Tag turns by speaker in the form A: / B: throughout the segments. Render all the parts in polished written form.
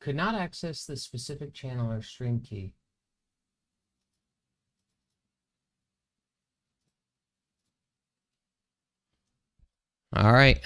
A: Could not access the specific channel or stream key. All right.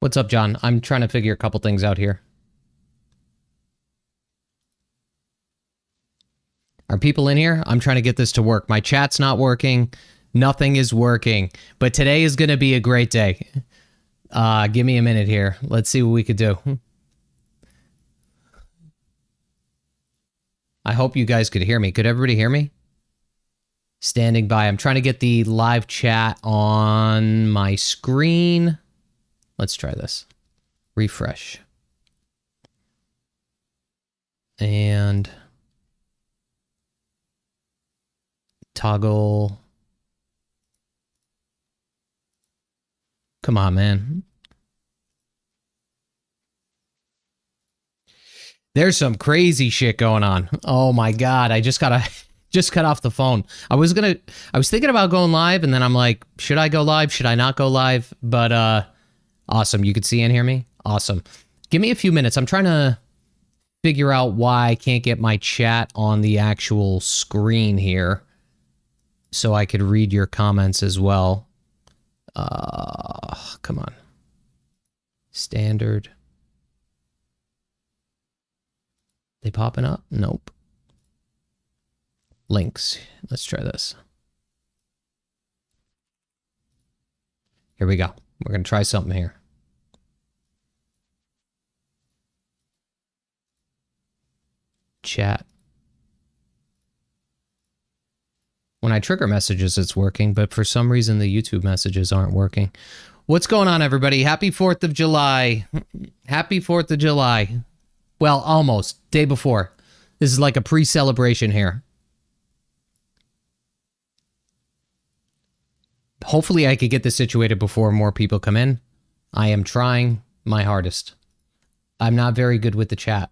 A: What's up, John? I'm trying to figure a couple things out here. Are people in here? I'm trying to get this to work. My chat's not working. Nothing is working. But today is going to be a great day. Give me a minute here. Let's see what we could do. I hope you guys could hear me. Could everybody hear me? Standing by. I'm trying to get the live chat on my screen. Let's try this. Refresh. And toggle. Come on, man. There's some crazy shit going on. Oh my God. I just got off the phone. I was thinking about going live, and then I'm like, should I go live? Should I not go live? But awesome. You could see and hear me? Awesome. Give me a few minutes. I'm trying to figure out why I can't get my chat on the actual screen here so I could read your comments as well. Come on. Standard. They popping up? Nope. Links. Let's try this. Here we go. We're going to try something here. Chat. When I trigger messages, it's working, but for some reason the YouTube messages aren't working. What's going on, everybody? Happy 4th of July. Happy 4th of July. Well, almost. Day before. This is like a pre-celebration here. Hopefully I could get this situated before more people come in. I am trying my hardest. I'm not very good with the chat.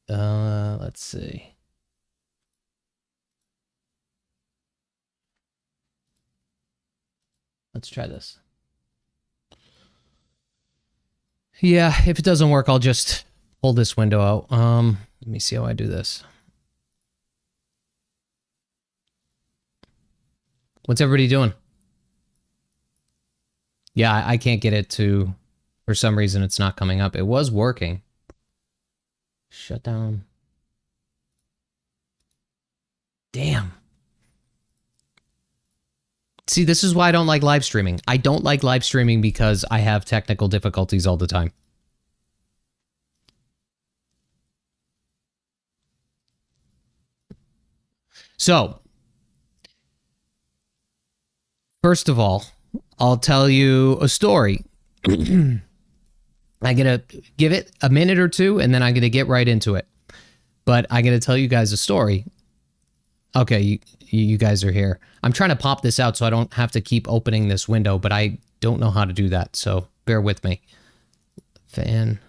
A: Let's see. Let's try this. Yeah, if it doesn't work, I'll just pull this window out. Let me see how I do this. What's everybody doing? Yeah, I can't get it to, for some reason it's not coming up. It was working. Shut down. Damn. See, this is why I don't like live streaming. I don't like live streaming because I have technical difficulties all the time. So, first of all, I'll tell you a story. I'm going to give it a minute or two, and then I'm going to get right into it. But I'm going to tell you guys a story. Okay, you guys are here. I'm trying to pop this out so I don't have to keep opening this window, but I don't know how to do that, so bear with me. Fan.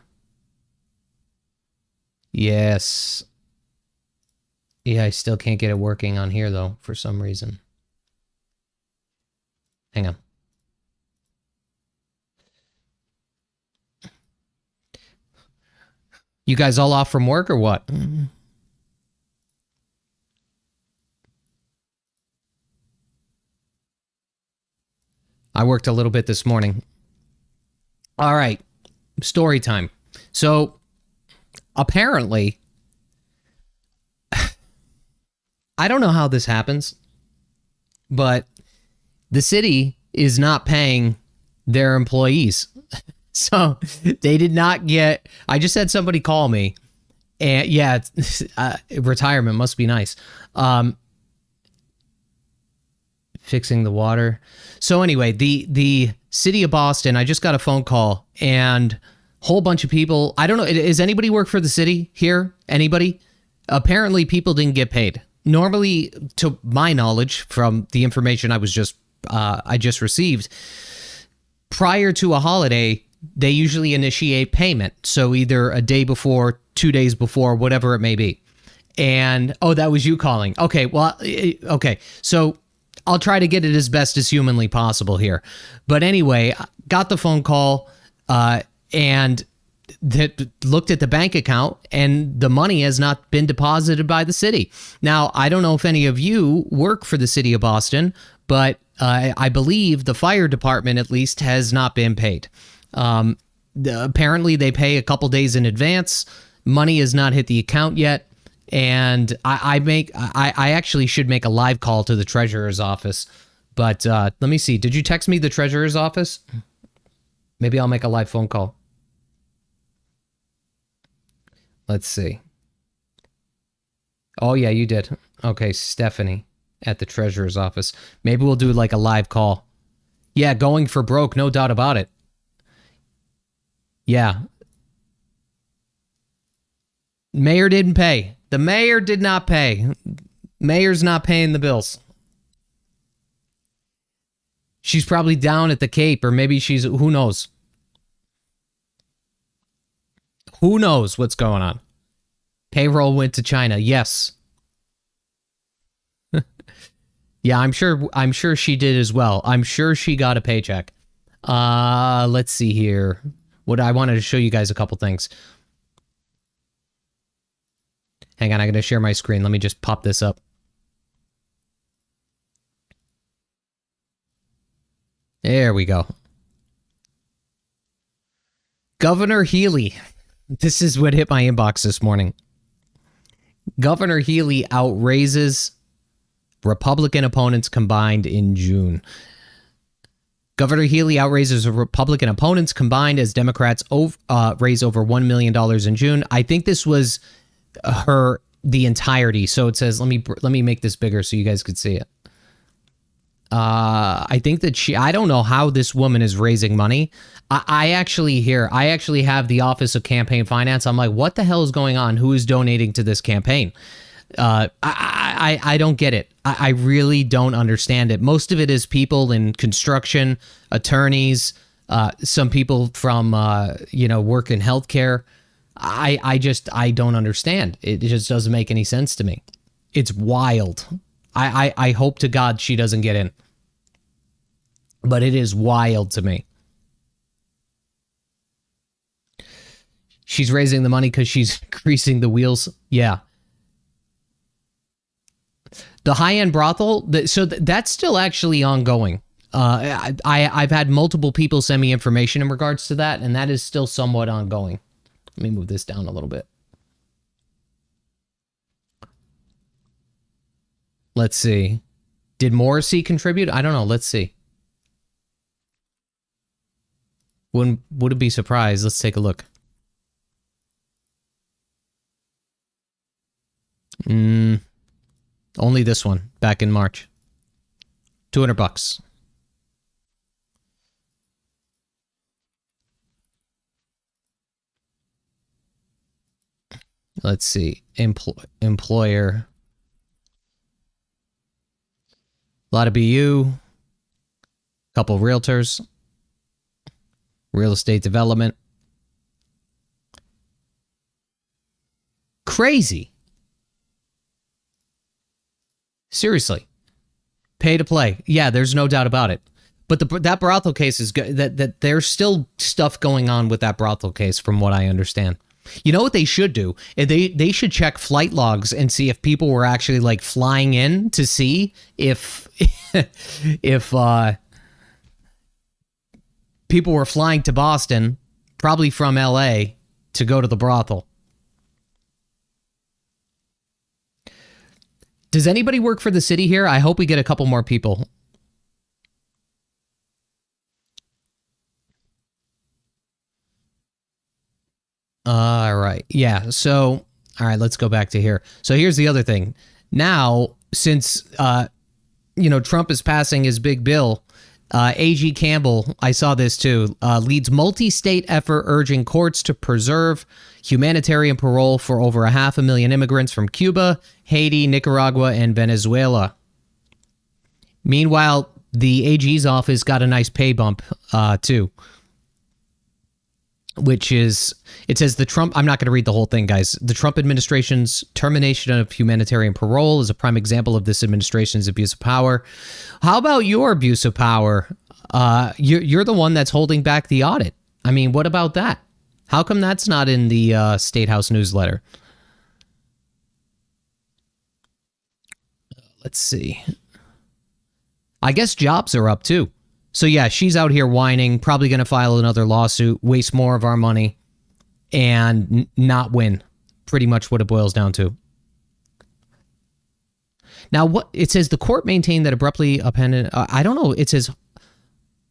A: Yes. Yeah, I still can't get it working on here, though, for some reason. Hang on. You guys all off from work or what? I worked a little bit this morning. All right, story time. So, apparently, I don't know how this happens, but the city is not paying their employees. So they did not get, I just had somebody call me, and yeah, retirement must be nice. Fixing the water. So anyway, the city of Boston, I just got a phone call, and whole bunch of people, I don't know, does anybody work for the city here? Anybody? Apparently people didn't get paid. Normally, to my knowledge, from the information I just received, prior to a holiday, they usually initiate payment. So either a day before, 2 days before, whatever it may be. And, oh, that was you calling. Okay, well, okay. So I'll try to get it as best as humanly possible here. But anyway, got the phone call, and that looked at the bank account, and the money has not been deposited by the city. Now, I don't know if any of you work for the city of Boston, but I believe the fire department at least has not been paid. Apparently they pay a couple days in advance. Money has not hit the account yet. And I actually should make a live call to the treasurer's office. But let me see. Did you text me the treasurer's office? Maybe I'll make a live phone call. Let's see. Oh, yeah, you did. Okay, Stephanie at the treasurer's office. Maybe we'll do like a live call. Yeah, going for broke, no doubt about it. Yeah. Mayor didn't pay. The mayor did not pay. Mayor's not paying the bills. She's probably down at the Cape, or maybe she's, who knows? Who knows what's going on? Payroll went to China. Yes. Yeah, I'm sure she did as well. I'm sure she got a paycheck. Let's see here. What I wanted to show you guys a couple things. Hang on, I'm going to share my screen. Let me just pop this up. There we go. Governor Healy. This is what hit my inbox this morning. Governor Healy outraises Republican opponents combined in June. Governor Healy outraises Republican opponents combined as Democrats raise over $1 million in June. I think this was the entirety. So it says, let me make this bigger so you guys could see it. I think that I don't know how this woman is raising money. I actually have the Office of Campaign Finance. I'm like, what the hell is going on? Who is donating to this campaign? I don't get it. I really don't understand it. Most of it is people in construction, attorneys, some people from, work in healthcare. I don't understand. It just doesn't make any sense to me. It's wild. I hope to God she doesn't get in. But it is wild to me. She's raising the money because she's greasing the wheels. Yeah. The high-end brothel, that's still actually ongoing. I've had multiple people send me information in regards to that, and that is still somewhat ongoing. Let me move this down a little bit. Let's see. Did Morrissey contribute? I don't know. Let's see. Wouldn't be surprised. Let's take a look. Only this one back in March. $200. Let's see. Employer. A lot of BU. Couple realtors. Real estate development. Crazy. Seriously. Pay to play. Yeah, there's no doubt about it. But that brothel case is good. That there's still stuff going on with that brothel case, from what I understand. You know what they should do? They should check flight logs and see if people were actually like flying in to see if people were flying to Boston, probably from LA, to go to the brothel. Does anybody work for the city here? I hope we get a couple more people. All right. Yeah. So, all right, let's go back to here. So here's the other thing. Now, since, Trump is passing his big bill, A.G. Campbell, I saw this too, leads multi-state effort urging courts to preserve humanitarian parole for over 500,000 immigrants from Cuba, Haiti, Nicaragua, and Venezuela. Meanwhile, the AG's office got a nice pay bump, too. Which is, it says the Trump, I'm not going to read the whole thing, guys. The Trump administration's termination of humanitarian parole is a prime example of this administration's abuse of power. How about your abuse of power? You're the one that's holding back the audit. I mean, what about that? How come that's not in the State House newsletter? Let's see. I guess jobs are up too. So yeah, she's out here whining, probably going to file another lawsuit, waste more of our money, and not win. Pretty much what it boils down to. Now, what it says, the court maintained that abruptly appended, I don't know, it says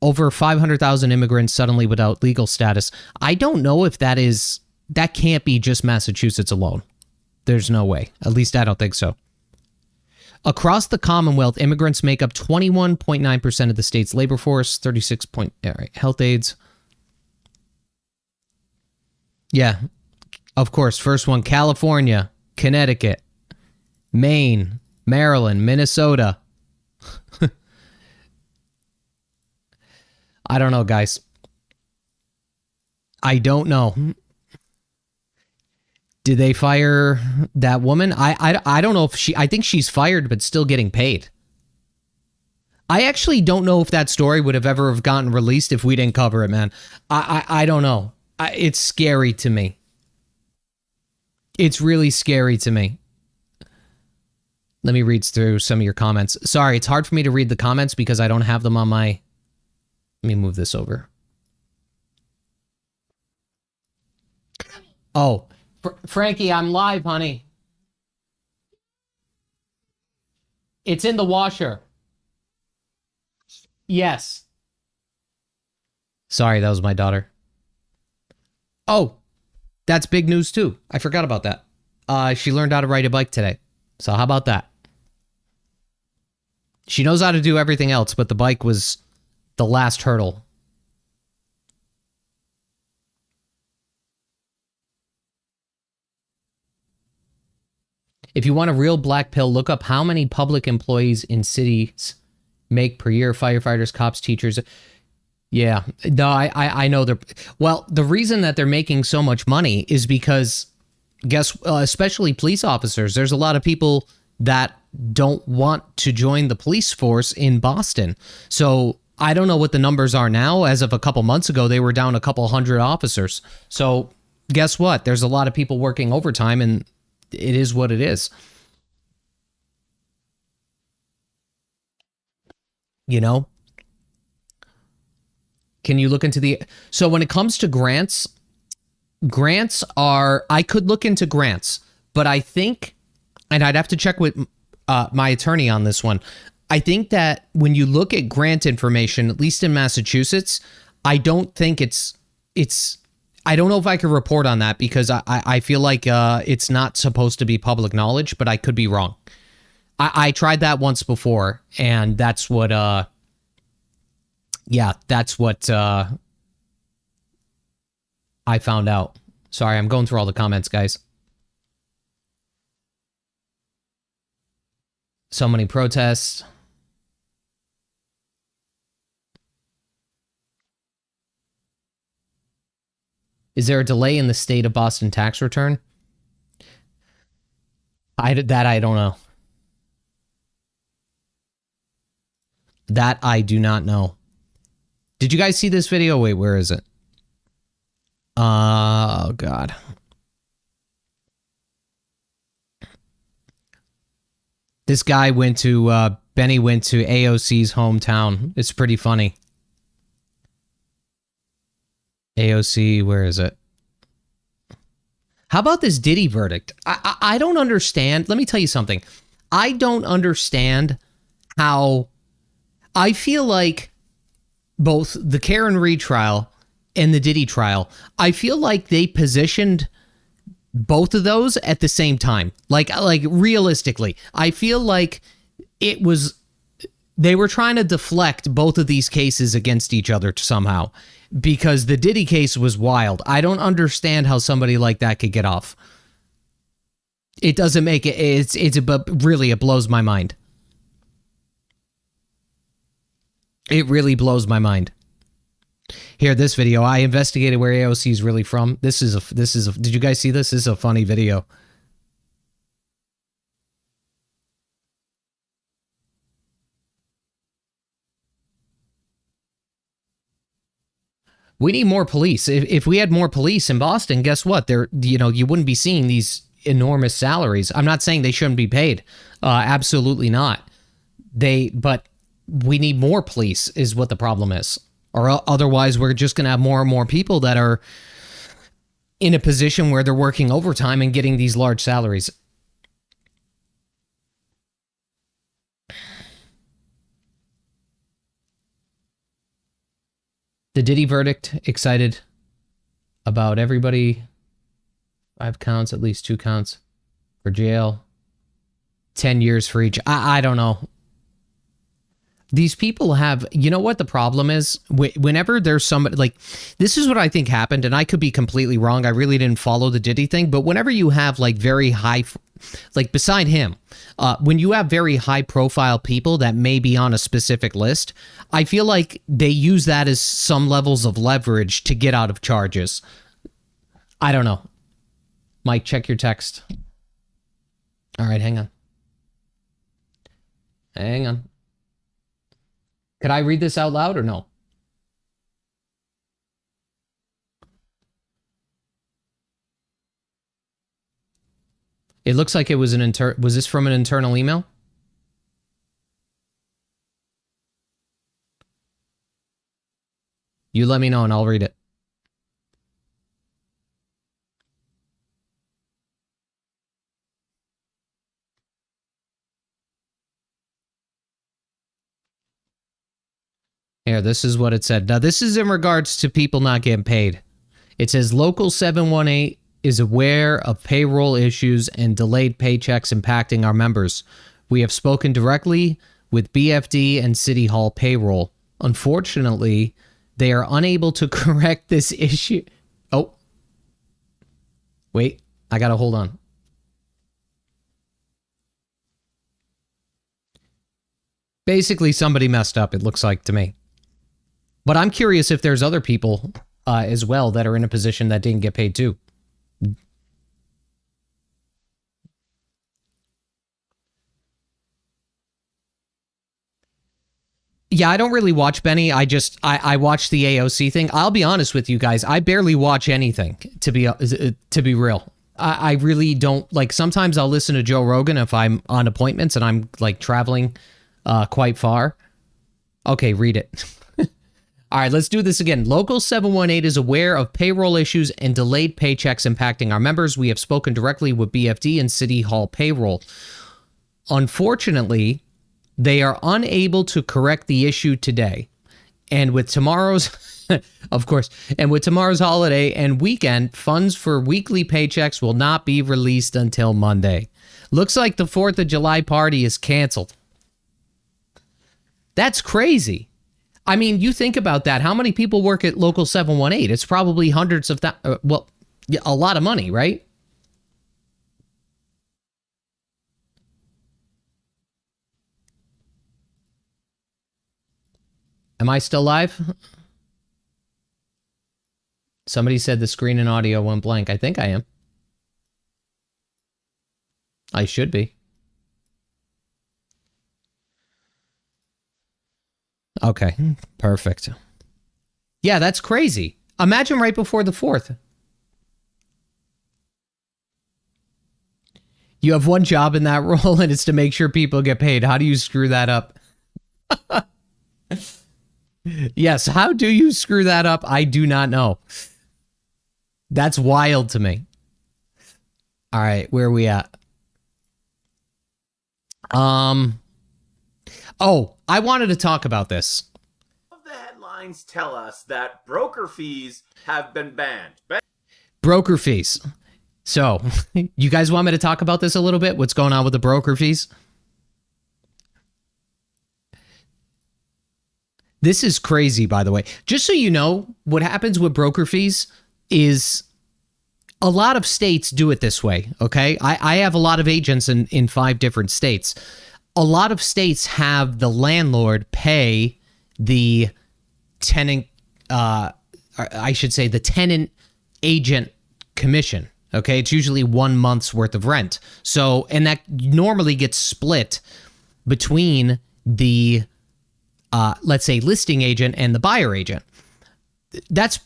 A: over 500,000 immigrants suddenly without legal status. I don't know if that can't be just Massachusetts alone. There's no way. At least I don't think so. Across the Commonwealth, immigrants make up 21.9% of the state's labor force, 36 point, all right, health aides. Yeah, of course, first one, California, Connecticut, Maine, Maryland, Minnesota. I don't know, guys. I don't know. Did they fire that woman? I don't know if I think she's fired, but still getting paid. I actually don't know if that story would have ever have gotten released if we didn't cover it, man. I don't know. It's scary to me. It's really scary to me. Let me read through some of your comments. Sorry, it's hard for me to read the comments because I don't have them on my... Let me move this over. Oh, Frankie, I'm live, honey. It's in the washer. Yes. Sorry, that was my daughter. Oh, that's big news too. I forgot about that. She learned how to ride a bike today. So how about that? She knows how to do everything else, but the bike was the last hurdle. If you want a real black pill, look up how many public employees in cities make per year. Firefighters, cops, teachers. Yeah, no, I know they're... Well, the reason that they're making so much money is because, especially police officers, there's a lot of people that don't want to join the police force in Boston. So I don't know what the numbers are now. As of a couple months ago, they were down a couple hundred officers. So guess what? There's a lot of people working overtime, and it is what it is. You know? Can you look into the... So when it comes to grants are... I could look into grants, but I think, and I'd have to check with my attorney on this one. I think that when you look at grant information, at least in Massachusetts, I don't think it's... I don't know if I could report on that because I feel like it's not supposed to be public knowledge, but I could be wrong. I tried that once before, and that's what... Yeah, that's what I found out. Sorry, I'm going through all the comments, guys. So many protests. Is there a delay in the state of Boston tax return? I don't know. That I do not know. Did you guys see this video? Wait, where is it? Oh, God. This guy went to, Benny went to AOC's hometown. It's pretty funny. AOC, where is it? How about this Diddy verdict? I don't understand. Let me tell you something. I don't understand how. I feel like both the Karen Reed trial and the Diddy trial, I feel like they positioned both of those at the same time. Like realistically, I feel like it was, they were trying to deflect both of these cases against each other somehow, because the Diddy case was wild. I don't understand how somebody like that could get off. It doesn't make it, really, it blows my mind. It really blows my mind. Here, this video, I investigated where AOC is really from. This is a, did you guys see this? This is a funny video. We need more police. If we had more police in Boston, guess what? You wouldn't be seeing these enormous salaries. I'm not saying they shouldn't be paid. Absolutely not. But we need more police is what the problem is. Or otherwise, we're just going to have more and more people that are in a position where they're working overtime and getting these large salaries. The Diddy verdict, excited about everybody. 5 counts, at least 2 counts for jail. 10 years for each. I don't know. These people have, you know what the problem is? Whenever there's somebody, like, this is what I think happened, and I could be completely wrong. I really didn't follow the Diddy thing, but whenever you have, like, very high, like, beside him, when you have very high-profile people that may be on a specific list, I feel like they use that as some levels of leverage to get out of charges. I don't know. Mike, check your text. All right, hang on. Hang on. Could I read this out loud or no? It looks like it was was this from an internal email? You let me know and I'll read it. Here, this is what it said. Now, this is in regards to people not getting paid. It says, Local 718 is aware of payroll issues and delayed paychecks impacting our members. We have spoken directly with BFD and City Hall payroll. Unfortunately, they are unable to correct this issue. Oh. Wait, I gotta hold on. Basically, somebody messed up, it looks like to me. But I'm curious if there's other people as well that are in a position that didn't get paid too. Yeah, I don't really watch Benny. I watch the AOC thing. I'll be honest with you guys. I barely watch anything, to be real. I really don't. Like, sometimes I'll listen to Joe Rogan if I'm on appointments and I'm, like, traveling quite far. Okay, read it. All right, let's do this again. Local 718 is aware of payroll issues and delayed paychecks impacting our members. We have spoken directly with BFD and City Hall payroll. Unfortunately, they are unable to correct the issue today. And with tomorrow's, of course, and with tomorrow's holiday and weekend, funds for weekly paychecks will not be released until Monday. Looks like the 4th of July party is canceled. That's crazy. I mean, you think about that. How many people work at Local 718? It's probably hundreds of well, a lot of money, right? Am I still live? Somebody said the screen and audio went blank. I think I am. I should be. Okay, perfect. Yeah, that's crazy. Imagine right before the 4th. You have one job in that role, and it's to make sure people get paid. How do you screw that up? Yes, how do you screw that up? I do not know. That's wild to me. All right, where are we at? Oh, I wanted to talk about this.
B: The headlines tell us that broker fees have been banned.
A: Broker fees. So, you guys want me to talk about this a little bit? What's going on with the broker fees? This is crazy, by the way. Just so you know, what happens with broker fees is a lot of states do it this way, okay? I have a lot of agents in 5 different states. A lot of states have the landlord pay the tenant, I should say the tenant agent commission, okay? It's usually 1 month's worth of rent. So, and that normally gets split between the let's say listing agent and the buyer agent. That's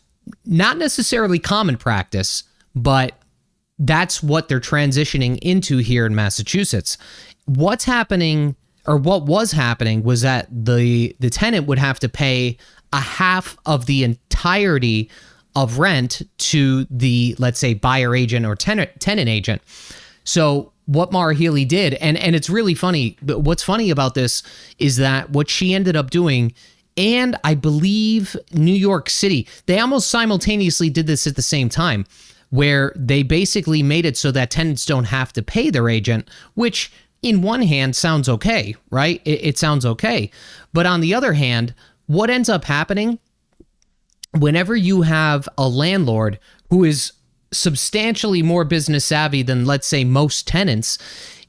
A: not necessarily common practice, but that's what they're transitioning into here in Massachusetts. What's happening, or what was happening, was that the tenant would have to pay a half of the entirety of rent to the, let's say, buyer agent or tenant agent. So what Mara Healy did, and it's really funny, but what's funny about this is that what she ended up doing, and I believe New York City, they almost simultaneously did this at the same time, where they basically made it so that tenants don't have to pay their agent, which in one hand sounds okay, right? It sounds okay. But on the other hand, what ends up happening whenever you have a landlord who is substantially more business savvy than, let's say, most tenants,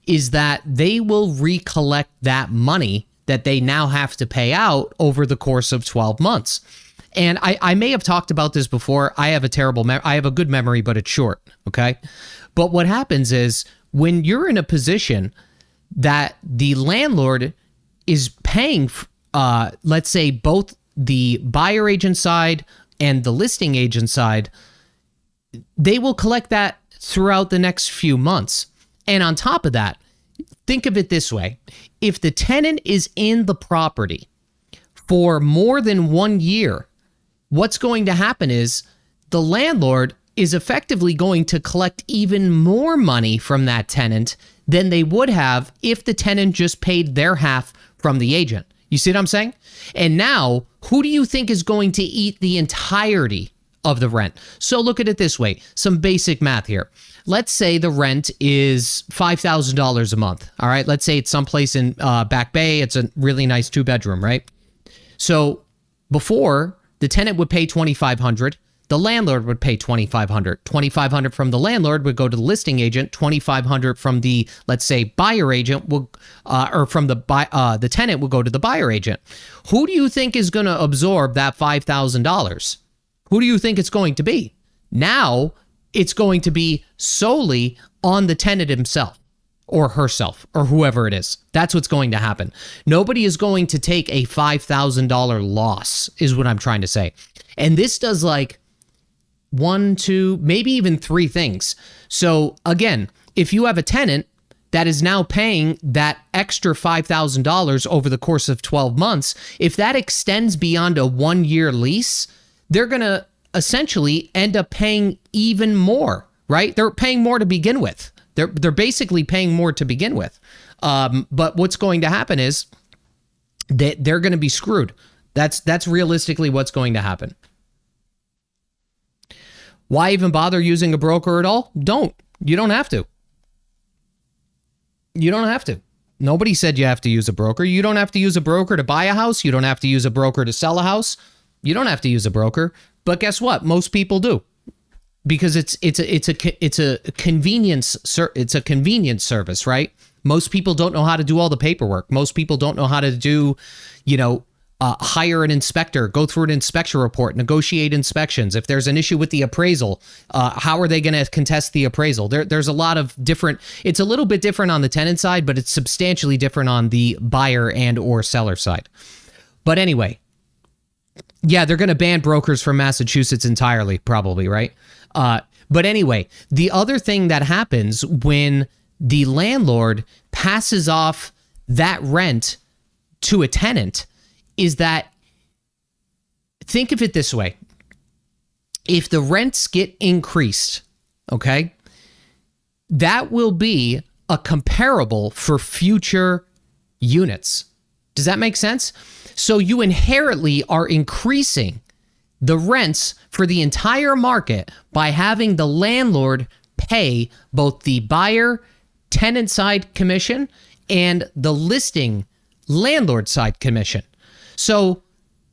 A: is that they will recollect that money that they now have to pay out over the course of 12 months. And I may have talked about this before. I have a good memory, but it's short, okay? But what happens is when you're in a position that the landlord is paying, let's say, both the buyer agent side and the listing agent side, they will collect that throughout the next few months. And on top of that, think of it this way. If the tenant is in the property for more than 1 year, what's going to happen is the landlord is effectively going to collect even more money from that tenant than they would have if the tenant just paid their half from the agent. You see what I'm saying? And now, who do you think is going to eat the entirety of the rent? So look at it this way. Some basic math here. Let's say the rent is $5,000 a month. All right. Let's say it's someplace in Back Bay. It's a really nice 2-bedroom, right? So before, the tenant would pay $2,500. The landlord would pay $2,500. $2,500 from the landlord would go to the listing agent. $2,500 from the, let's say, buyer agent will, or from the tenant will go to the buyer agent. Who do you think is going to absorb that $5,000? Who do you think it's going to be? Now, it's going to be solely on the tenant himself or herself or whoever it is. That's what's going to happen. Nobody is going to take a $5,000 loss, is what I'm trying to say. And this does like 1, 2, maybe even 3 things. So again, if you have a tenant that is now paying that extra $5,000 over the course of 12 months, if that extends beyond a 1-year lease, they're going to essentially end up paying even more, right? They're paying more to begin with. They're basically paying more to begin with. But what's going to happen is that they're going to be screwed. That's realistically what's going to happen. Why even bother using a broker at all? Don't. You don't have to. You don't have to. Nobody said you have to use a broker. You don't have to use a broker to buy a house. You don't have to use a broker to sell a house. You don't have to use a broker, but guess what? Most people do, because it's a convenience service, right? Most people don't know how to do all the paperwork. Most people don't know how to do, hire an inspector, go through an inspection report, negotiate inspections. If there's an issue with the appraisal, how are they going to contest the appraisal? There's a lot of different. It's a little bit different on the tenant side, but it's substantially different on the buyer and or seller side. But anyway. Yeah, they're going to ban brokers from Massachusetts entirely, probably, right? But anyway, the other thing that happens when the landlord passes off that rent to a tenant is that, think of it this way. If the rents get increased, okay, that will be a comparable for future units. Does that make sense? So you inherently are increasing the rents for the entire market by having the landlord pay both the buyer tenant side commission and the listing landlord side commission. So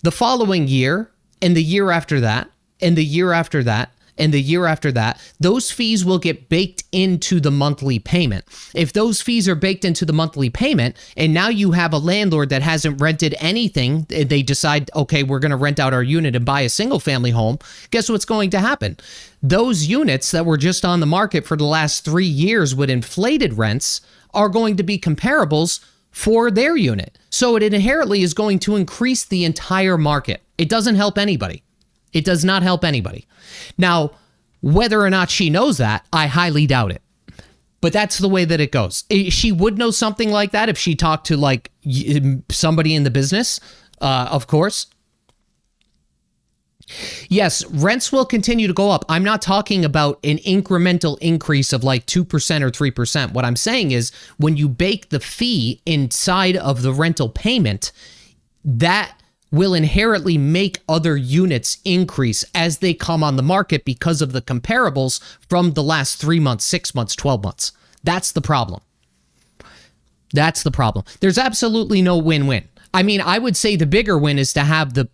A: the following year and the year after that and the year after that and the year after that, those fees will get baked into the monthly payment. If those fees are baked into the monthly payment, and now you have a landlord that hasn't rented anything, they decide, okay, we're going to rent out our unit and buy a single family home, guess what's going to happen? Those units that were just on the market for the last 3 years with inflated rents are going to be comparables for their unit. So it inherently is going to increase the entire market. It doesn't help anybody. It does not help anybody. Now, whether or not she knows that, I highly doubt it. But that's the way that it goes. She would know something like that if she talked to like somebody in the business, of course. Yes, rents will continue to go up. I'm not talking about an incremental increase of like 2% or 3%. What I'm saying is when you bake the fee inside of the rental payment, that will inherently make other units increase as they come on the market because of the comparables from the last 3 months, 6 months, 12 months. That's the problem. That's the problem. There's absolutely no win-win. I mean, I would say the bigger win is to have the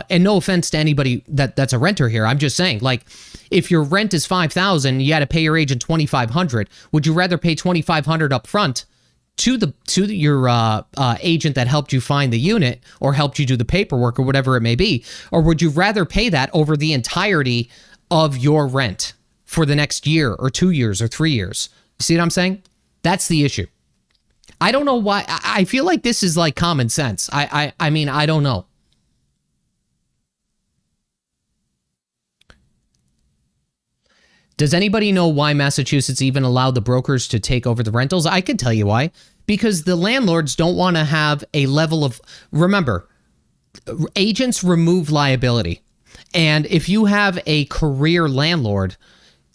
A: and no offense to anybody that's a renter here. I'm just saying, like, if your rent is $5,000, you had to pay your agent $2,500. Would you rather pay $2,500 up front to your agent that helped you find the unit or helped you do the paperwork or whatever it may be? Or would you rather pay that over the entirety of your rent for the next year or 2 years or 3 years? You see what I'm saying? That's the issue. I don't know why. I feel like this is like common sense. I mean, I don't know. Does anybody know why Massachusetts even allowed the brokers to take over the rentals? I could tell you why. Because the landlords don't want to have a level of... Remember, agents remove liability. And if you have a career landlord,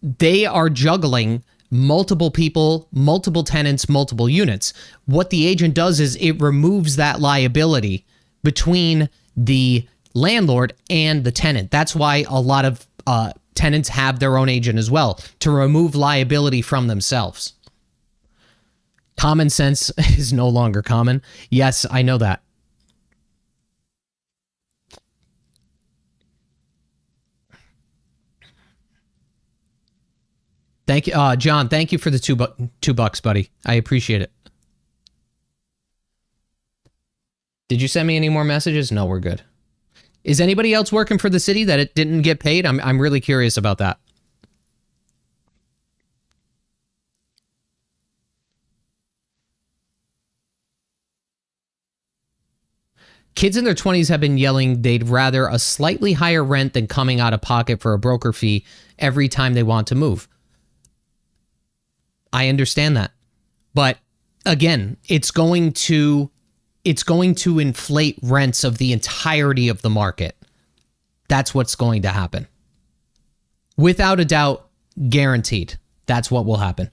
A: they are juggling multiple people, multiple tenants, multiple units. What the agent does is it removes that liability between the landlord and the tenant. That's why a lot of tenants have their own agent as well, to remove liability from themselves. Common sense is no longer common. Yes, I know that. Thank you, John. Thank you for the $2, buddy. I appreciate it. Did you send me any more messages? No, we're good. Is anybody else working for the city that it didn't get paid? I'm really curious about that. Kids in their 20s have been yelling they'd rather a slightly higher rent than coming out of pocket for a broker fee every time they want to move. I understand that. But again, it's going to inflate rents of the entirety of the market. That's what's going to happen. Without a doubt, guaranteed. That's what will happen.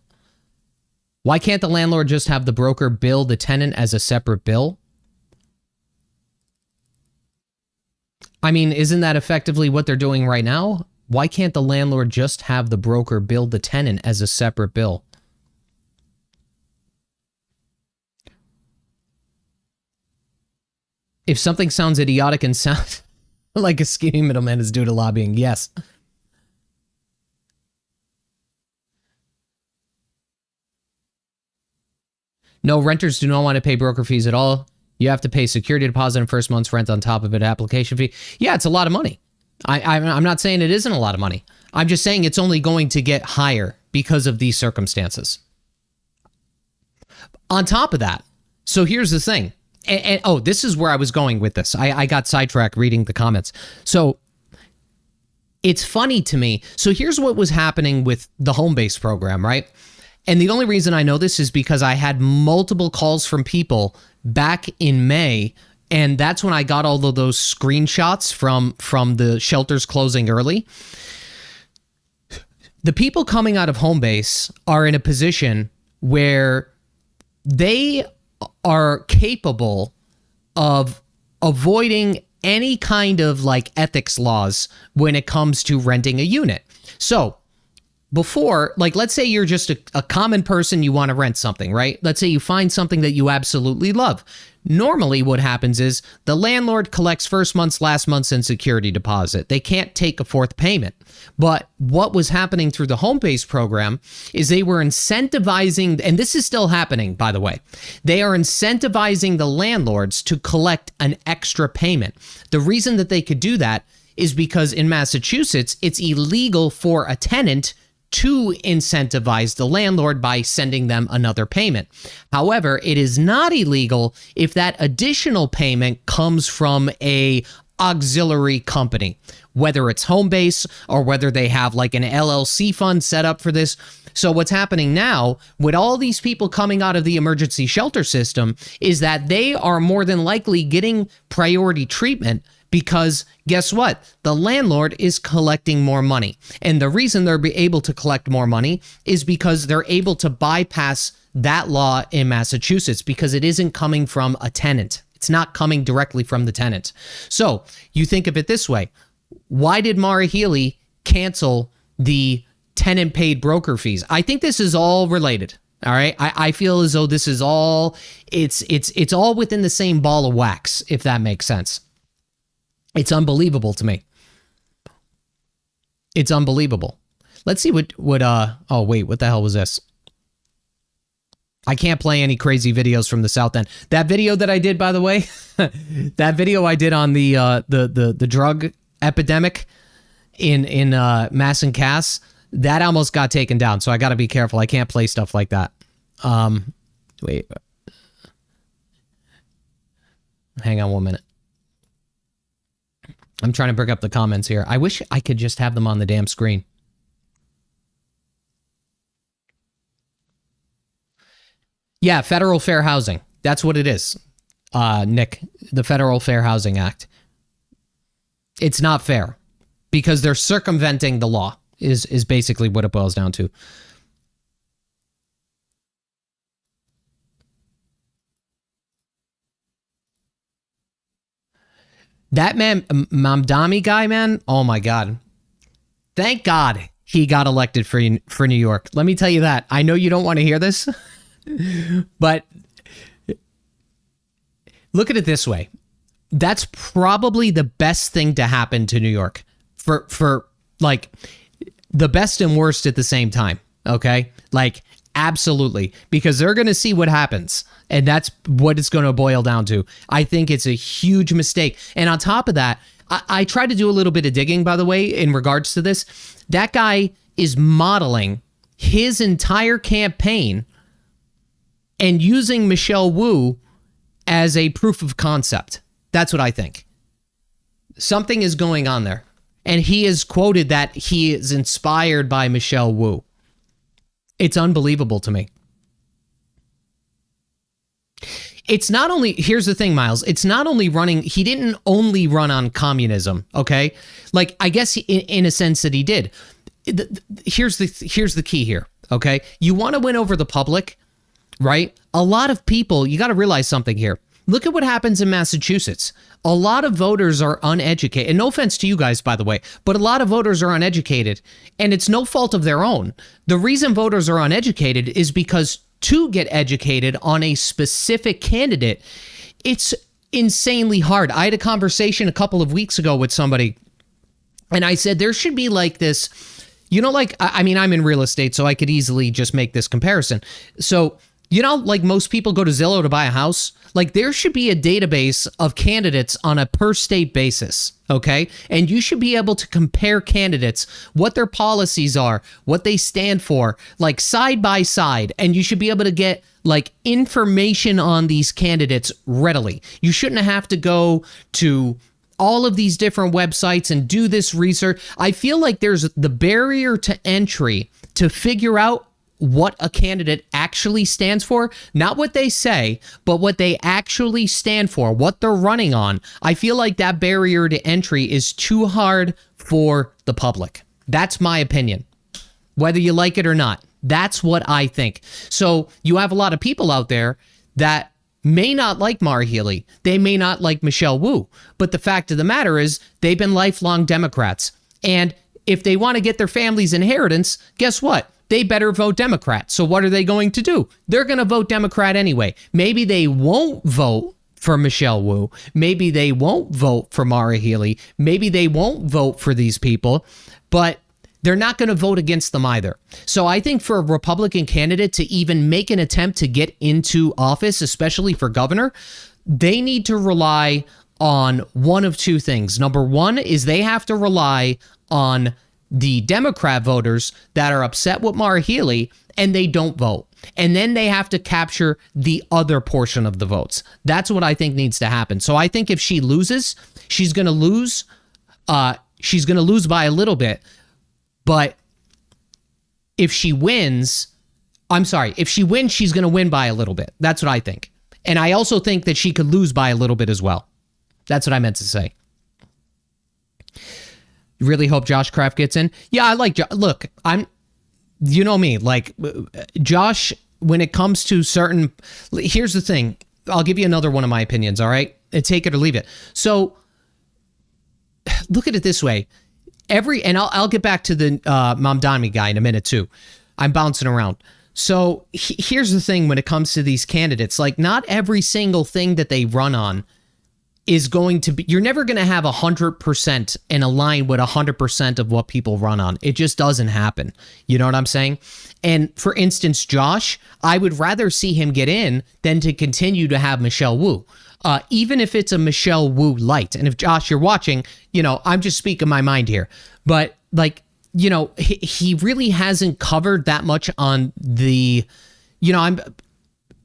A: Why can't the landlord just have the broker bill the tenant as a separate bill? I mean, isn't that effectively what they're doing right now? Why can't the landlord just have the broker bill the tenant as a separate bill? If something sounds idiotic and sounds like a scheming middleman is due to lobbying, yes. No, renters do not want to pay broker fees at all. You have to pay security deposit and first month's rent on top of it, application fee. Yeah, it's a lot of money. I'm not saying it isn't a lot of money. I'm just saying it's only going to get higher because of these circumstances. On top of that, so here's the thing. And oh, this is where I was going with this. I got sidetracked reading the comments. So it's funny to me. So here's what was happening with the home-based program, right? And the only reason I know this is because I had multiple calls from people back in May, and that's when I got all of those screenshots from the shelters closing early. The people coming out of home base are in a position where they are capable of avoiding any kind of like ethics laws when it comes to renting a unit. So before, like, let's say you're just a common person, you want to rent something, right? Let's say you find something that you absolutely love. Normally what happens is the landlord collects first month's, last month's, and security deposit. They can't take a fourth payment. But what was happening through the home-based program is they were incentivizing, and this is still happening, by the way, they are incentivizing the landlords to collect an extra payment. The reason that they could do that is because in Massachusetts, it's illegal for a tenant to incentivize the landlord by sending them another payment. However, it is not illegal if that additional payment comes from a auxiliary company, whether it's Homebase or whether they have like an LLC fund set up for this. So what's happening now with all these people coming out of the emergency shelter system is that they are more than likely getting priority treatment because guess what? The landlord is collecting more money. And the reason they're able to collect more money is because they're able to bypass that law in Massachusetts because it isn't coming from a tenant. It's not coming directly from the tenant. So you think of it this way. Why did Maura Healey cancel the tenant paid broker fees? I think this is all related. All right. I feel as though this is all, it's all within the same ball of wax, if that makes sense. It's unbelievable to me. It's unbelievable. Let's see oh wait, what the hell was this? I can't play any crazy videos from the South End. That video that I did, by the way, that video I did on the drug epidemic in Mass and Cass, that almost got taken down. So I got to be careful. I can't play stuff like that. Wait. Hang on 1 minute. I'm trying to bring up the comments here. I wish I could just have them on the damn screen. Yeah, federal fair housing. That's what it is, Nick. The Federal Fair Housing Act. It's not fair because they're circumventing the law is basically what it boils down to. That man, Mamdani guy, man, oh my God. Thank God he got elected for New York. Let me tell you that. I know you don't want to hear this, but look at it this way. That's probably the best thing to happen to New York for like the best and worst at the same time. Okay. Like absolutely, because they're going to see what happens. And that's what it's going to boil down to. I think it's a huge mistake. And on top of that, I tried to do a little bit of digging, by the way, in regards to this. That guy is modeling his entire campaign and using Michelle Wu as a proof of concept. That's what I think. Something is going on there. And he has quoted that he is inspired by Michelle Wu. It's unbelievable to me. It's not only, here's the thing, Miles, it's not only running, he didn't only run on communism, okay? Like, I guess in a sense that he did. Here's the key here, okay? You want to win over the public, right? A lot of people, you got to realize something here. Look at what happens in Massachusetts. A lot of voters are uneducated. And no offense to you guys, by the way, but a lot of voters are uneducated. And it's no fault of their own. The reason voters are uneducated is because to get educated on a specific candidate, it's insanely hard. I had a conversation a couple of weeks ago with somebody, and I said there should be like this, you know, like, I mean, I'm in real estate, so I could easily just make this comparison. So, you know, like most people go to Zillow to buy a house, like there should be a database of candidates on a per state basis, okay? And you should be able to compare candidates, what their policies are, what they stand for, like side by side. And you should be able to get like information on these candidates readily. You shouldn't have to go to all of these different websites and do this research. I feel like there's the barrier to entry to figure out what a candidate actually stands for, not what they say, but what they actually stand for, what they're running on. I feel like that barrier to entry is too hard for the public. That's my opinion. Whether you like it or not, That's what I think. So you have a lot of people out there that may not like Mara Healey. They may not like Michelle Wu. But the fact of the matter is they've been lifelong Democrats. And if they want to get their family's inheritance, guess what? They better vote Democrat. So what are they going to do? They're going to vote Democrat anyway. Maybe they won't vote for Michelle Wu. Maybe they won't vote for Mara Healey. Maybe they won't vote for these people, but they're not going to vote against them either. So I think for a Republican candidate to even make an attempt to get into office, especially for governor, they need to rely on one of two things. Number one is they have to rely on the Democrat voters that are upset with Mara Healey and they don't vote. And then they have to capture the other portion of the votes. That's what I think needs to happen. So I think if she loses, she's going to lose. She's going to lose by a little bit. But if she wins, she's going to win by a little bit. That's what I think. And I also think that she could lose by a little bit as well. That's what I meant to say. Really hope Josh Kraft gets in. Yeah, I like Josh. Look, you know me, like Josh, when it comes to certain, here's the thing. I'll give you another one of my opinions, all right? Take it or leave it. So look at it this way. And I'll get back to the Mamdani guy in a minute too. I'm bouncing around. So here's the thing when it comes to these candidates, like not every single thing that they run on is going to be, you're never going to have 100% and align with 100% of what people run on. It just doesn't happen. You know what I'm saying? And for instance, Josh, I would rather see him get in than to continue to have Michelle Wu. Even if it's a Michelle Wu light. And if Josh, you're watching, you know, I'm just speaking my mind here. But like, you know, he really hasn't covered that much on the, you know,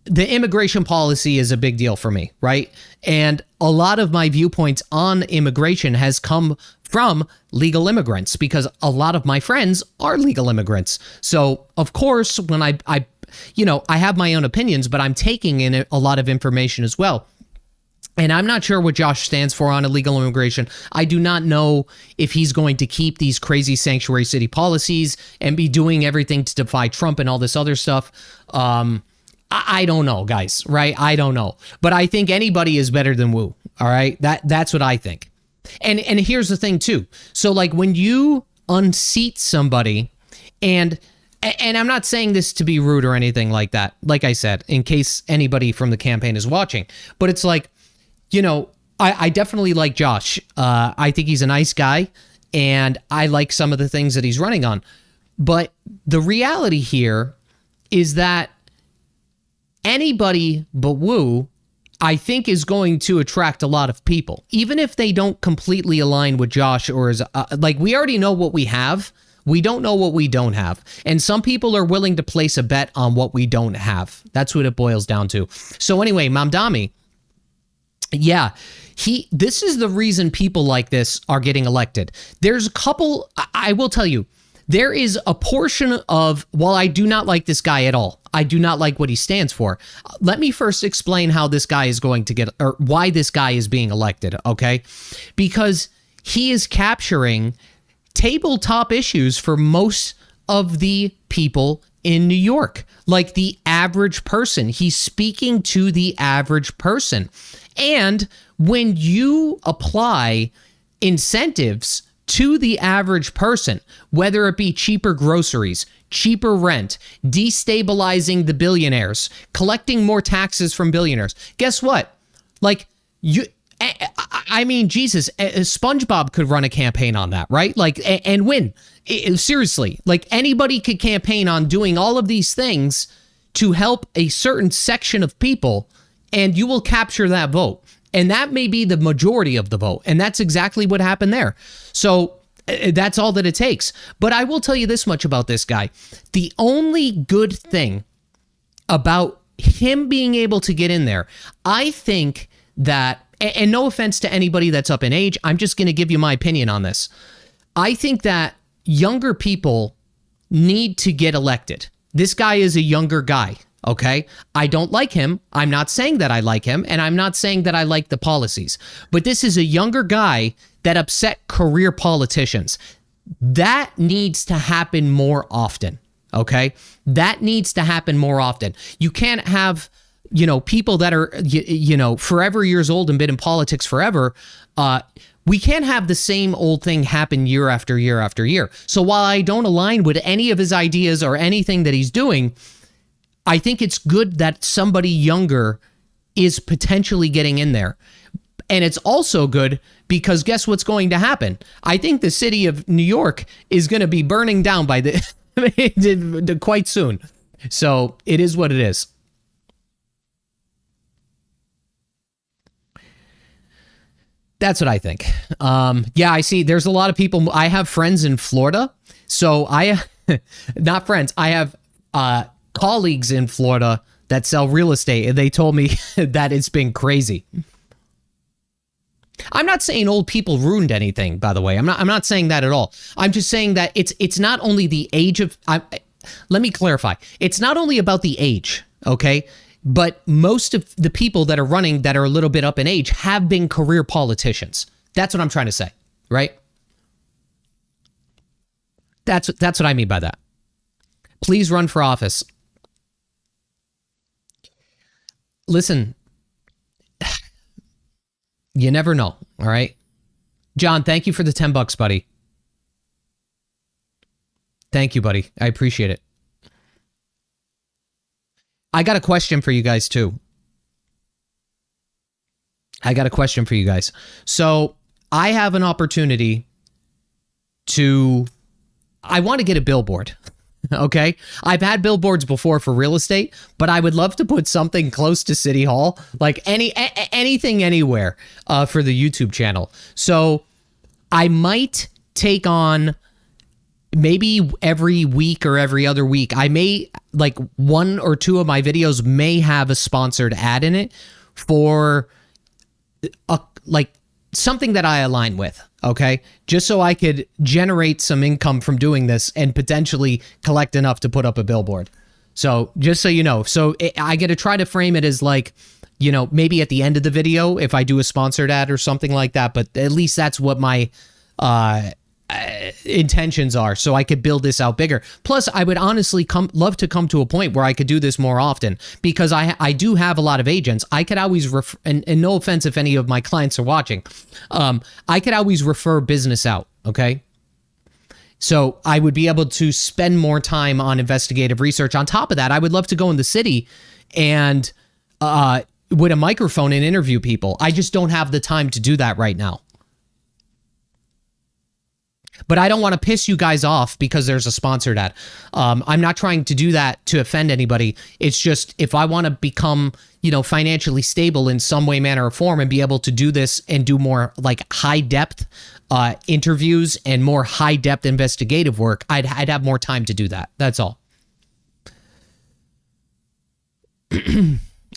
A: the immigration policy is a big deal for me, right? And a lot of my viewpoints on immigration has come from legal immigrants because a lot of my friends are legal immigrants. So of course, when I have my own opinions, but I'm taking in a lot of information as well. And I'm not sure what Josh stands for on illegal immigration. I do not know if he's going to keep these crazy sanctuary city policies and be doing everything to defy Trump and all this other stuff. I don't know, guys, right? I don't know. But I think anybody is better than Wu, all right? That's what I think. And here's the thing, too. So, like, when you unseat somebody, and I'm not saying this to be rude or anything like that, like I said, in case anybody from the campaign is watching, but it's like, you know, I definitely like Josh. I think he's a nice guy, and I like some of the things that he's running on. But the reality here is that anybody but Wu, I think, is going to attract a lot of people, even if they don't completely align with Josh or is like, we already know what we have. We don't know what we don't have. And some people are willing to place a bet on what we don't have. That's what it boils down to. So anyway, Mamdani, yeah, this is the reason people like this are getting elected. There's a couple, I will tell you, there is a portion of, while I do not like this guy at all, I do not like what he stands for. Let me first explain how this guy is going to get, or why this guy is being elected, okay? Because he is capturing tabletop issues for most of the people in New York, like the average person. He's speaking to the average person. And when you apply incentives to the average person, whether it be cheaper groceries, cheaper rent, destabilizing the billionaires, collecting more taxes from billionaires, guess what? Like, I mean, Jesus, SpongeBob could run a campaign on that, right? Like, and win. Seriously, like anybody could campaign on doing all of these things to help a certain section of people, and you will capture that vote. And that may be the majority of the vote. And that's exactly what happened there. So that's all that it takes. But I will tell you this much about this guy. The only good thing about him being able to get in there, I think that, and no offense to anybody that's up in age, I'm just going to give you my opinion on this. I think that younger people need to get elected. This guy is a younger guy. Okay, I don't like him. I'm not saying that I like him, and I'm not saying that I like the policies. But this is a younger guy that upset career politicians. That needs to happen more often. Okay, that needs to happen more often. You can't have, people that are, forever years old and been in politics forever. We can't have the same old thing happen year after year after year. So while I don't align with any of his ideas or anything that he's doing, I think it's good that somebody younger is potentially getting in there. And it's also good because guess what's going to happen? I think the city of New York is going to be burning down by quite soon. So it is what it is. That's what I think. Yeah, I see. There's a lot of people. I have friends in Florida. So not friends. I have colleagues in Florida that sell real estate, and they told me that it's been crazy. I'm not saying old people ruined anything, by the way. I'm not saying that at all. I'm just saying that it's not only the age of. Let me clarify. It's not only about the age, okay? But most of the people that are running that are a little bit up in age have been career politicians. That's what I'm trying to say, right? That's what I mean by that. Please run for office. Listen, you never know, all right? John, thank you for the $10, buddy. Thank you, buddy. I appreciate it. I got a question for you guys, too. So I have an opportunity I want to get a billboard. Okay. I've had billboards before for real estate, but I would love to put something close to City Hall, like anything anywhere for the YouTube channel. So I might take on maybe every week or every other week. I may, like, one or two of my videos may have a sponsored ad in it for something that I align with. Okay, just so I could generate some income from doing this and potentially collect enough to put up a billboard. So just so you know, I get to try to frame it as like, maybe at the end of the video if I do a sponsored ad or something like that. But at least that's what my intentions are, so I could build this out bigger. Plus, I would honestly love to come to a point where I could do this more often, because I do have a lot of agents. I could always and no offense if any of my clients are watching, I could always refer business out. Okay, so I would be able to spend more time on investigative research. On top of that, I would love to go in the city and with a microphone and interview people. I just don't have the time to do that right now. But I don't want to piss you guys off because there's a sponsored ad. I'm not trying to do that to offend anybody. It's just if I want to become, financially stable in some way, manner, or form and be able to do this and do more like high depth interviews and more high depth investigative work, I'd have more time to do that. That's all.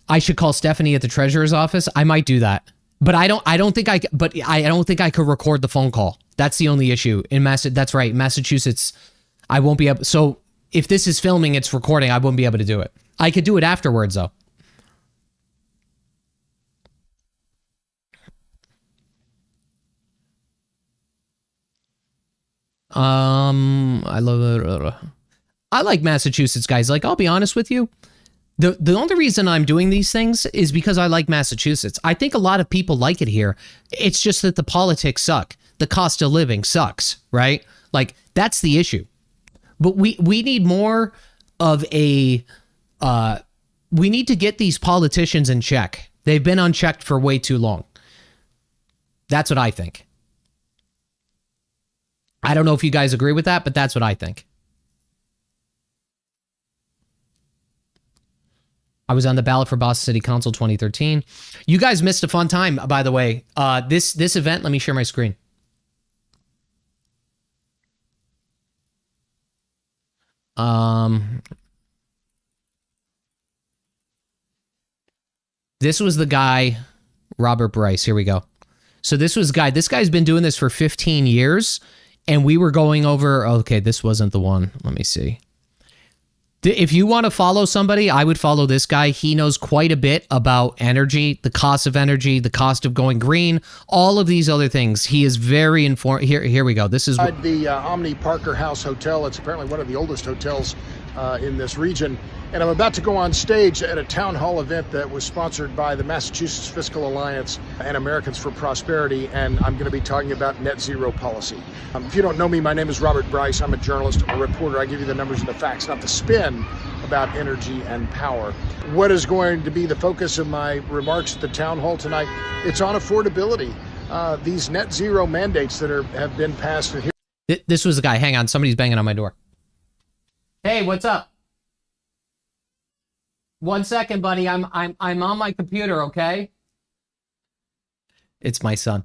A: I should call Stephanie at the treasurer's office. I might do that. But I don't think I could record the phone call. That's the only issue in that's right. Massachusetts, I won't be able. So if this is filming, it's recording. I won't be able to do it. I could do it afterwards though. I love it. I like Massachusetts, guys. Like, I'll be honest with you. The only reason I'm doing these things is because I like Massachusetts. I think a lot of people like it here. It's just that the politics suck. The cost of living sucks, right? Like, that's the issue. But we need more of a... we need to get these politicians in check. They've been unchecked for way too long. That's what I think. I don't know if you guys agree with that, but that's what I think. I was on the ballot for Boston City Council 2013. You guys missed a fun time, by the way. This event, let me share my screen. This was the guy, Robert Bryce. Here we go. So this guy's been doing this for 15 years, and we were going over, okay, this wasn't the one. Let me see. If you want to follow somebody, I would follow this guy. He knows quite a bit about energy, the cost of energy, the cost of going green, all of these other things. He is very informed. Here we go. This is
C: the Omni Parker House Hotel. It's apparently one of the oldest hotels in this region. And I'm about to go on stage at a town hall event that was sponsored by the Massachusetts Fiscal Alliance and Americans for Prosperity, and I'm going to be talking about net zero policy. If you don't know me, my name is Robert Bryce. I'm a journalist, I'm a reporter. I give you the numbers and the facts, not the spin about energy and power. What is going to be the focus of my remarks at the town hall tonight? It's on affordability. These net zero mandates that have been passed. And here.
A: This was the guy. Hang on, somebody's banging on my door. Hey, what's up? 1 second, buddy. I'm on my computer, okay? It's my son.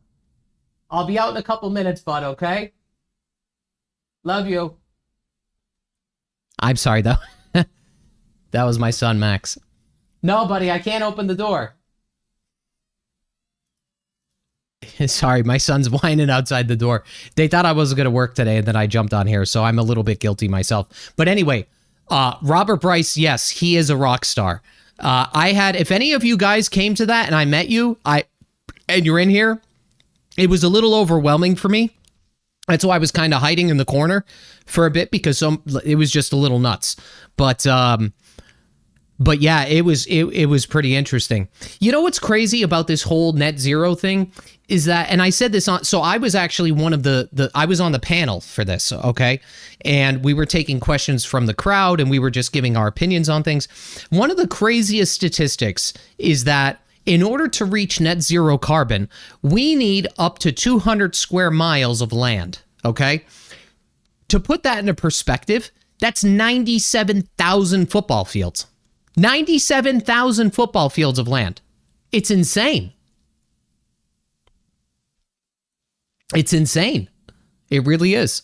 A: I'll be out in a couple minutes, bud, okay? Love you. I'm sorry, though. That was my son, Max. No, buddy, I can't open the door. Sorry, my son's whining outside the door. They thought I wasn't going to work today, and then I jumped on here, so I'm a little bit guilty myself. But anyway, Robert Bryce, yes, he is a rock star. If any of you guys came to that and I met you, and you're in here, it was a little overwhelming for me. That's why I was kind of hiding in the corner for a bit, because it was just a little nuts. But yeah, it was pretty interesting. You know what's crazy about this whole net zero thing is that, and I said this on, so I was actually one of I was on the panel for this, okay? And we were taking questions from the crowd, and we were just giving our opinions on things. One of the craziest statistics is that in order to reach net zero carbon, we need up to 200 square miles of land, okay? To put that into perspective, that's 97,000 football fields. 97,000 football fields of land. It's insane. It's insane. It really is.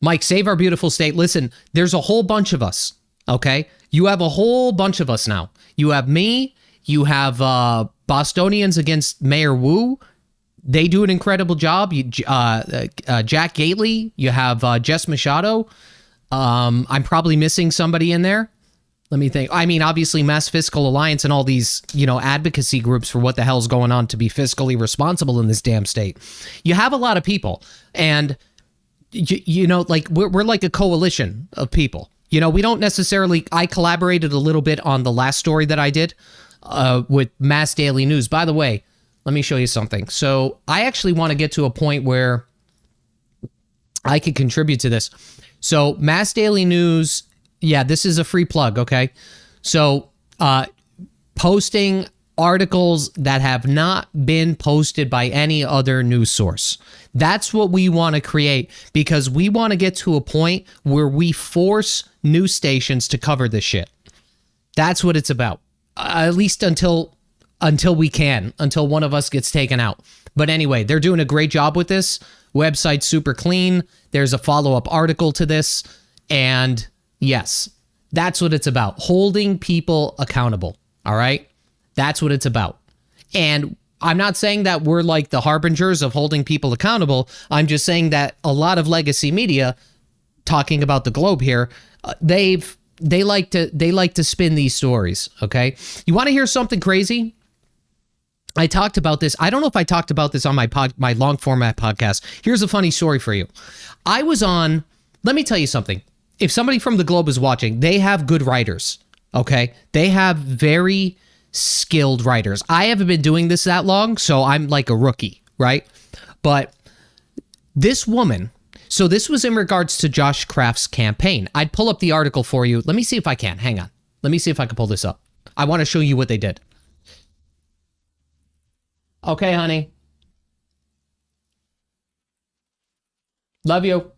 A: Mike, save our beautiful state. Listen, there's a whole bunch of us, okay? You have a whole bunch of us now. You have me. You have Bostonians against Mayor Wu. They do an incredible job. Jack Gately. You have Jess Machado. I'm probably missing somebody in there. Let me think. I mean, obviously, Mass Fiscal Alliance and all these, advocacy groups for what the hell's going on to be fiscally responsible in this damn state. You have a lot of people, and we're like a coalition of people. We don't necessarily. I collaborated a little bit on the last story that I did with Mass Daily News. By the way, let me show you something. So I actually want to get to a point where I could contribute to this. So Mass Daily News, yeah, this is a free plug, okay? So posting articles that have not been posted by any other news source. That's what we want to create, because we want to get to a point where we force news stations to cover this shit. That's what it's about. At least until we can, until one of us gets taken out. But anyway, they're doing a great job with this. Website's super clean. There's a follow-up article to this. And yes, that's what it's about. Holding people accountable. All right? That's what it's about. And I'm not saying that we're like the harbingers of holding people accountable. I'm just saying that a lot of legacy media, talking about the globe here, they like to spin these stories, okay? You want to hear something crazy? I talked about this. I don't know if I talked about this on my long format podcast. Here's a funny story for you. I was on, let me tell you something. If somebody from the Globe is watching, they have good writers, okay? They have very skilled writers. I haven't been doing this that long, so I'm like a rookie, right? But this woman, so this was in regards to Josh Kraft's campaign. I'd pull up the article for you. Let me see if I can. Hang on. Let me see if I can pull this up. I want to show you what they did. Okay, honey. Love you.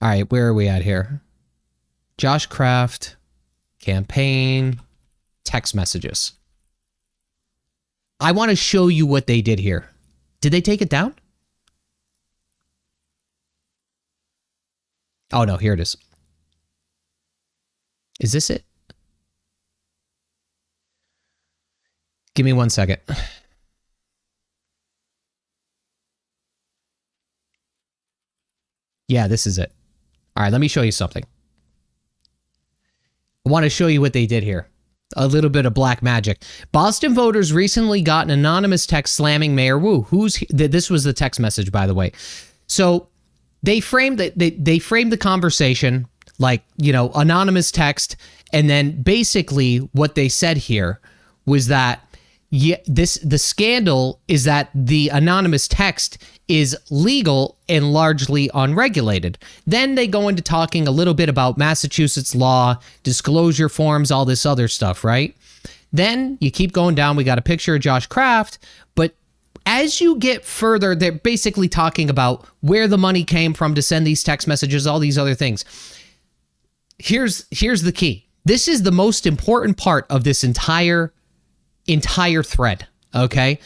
A: All right, where are we at here? Josh Kraft, campaign, text messages. I want to show you what they did here. Did they take it down? Oh, no, here it is. Is this it? Give me 1 second. Yeah, this is it. All right, let me show you something. I want to show you what they did here. A little bit of black magic. Boston voters recently got an anonymous text slamming Mayor Wu. This was the text message, by the way. So they framed they framed the conversation like, you know, anonymous text, and then basically what they said here was that the scandal is that the anonymous text is legal and largely unregulated. Then they go into talking a little bit about Massachusetts law, disclosure forms, all this other stuff, right? Then you keep going down. We got a picture of Josh Kraft, but as you get further, they're basically talking about where the money came from to send these text messages, all these other things. Here's the key. This is the most important part of this entire thread, okay?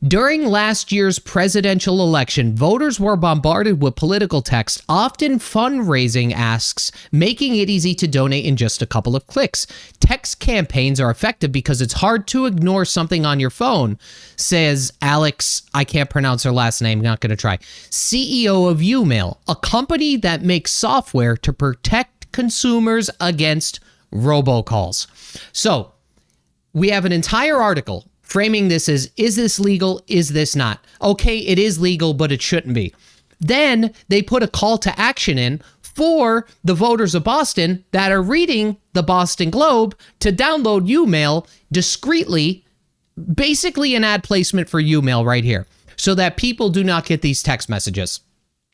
A: During last year's presidential election, voters were bombarded with political text, often fundraising asks, making it easy to donate in just a couple of clicks. Text campaigns are effective because it's hard to ignore something on your phone, says Alex, I can't pronounce her last name, not going to try, CEO of Umail, a company that makes software to protect consumers against robocalls. So, we have an entire article framing this as, is this legal? Is this not? Okay, it is legal, but it shouldn't be. Then they put a call to action in for the voters of Boston that are reading the Boston Globe to download Umail discreetly, basically an ad placement for Umail right here, so that people do not get these text messages.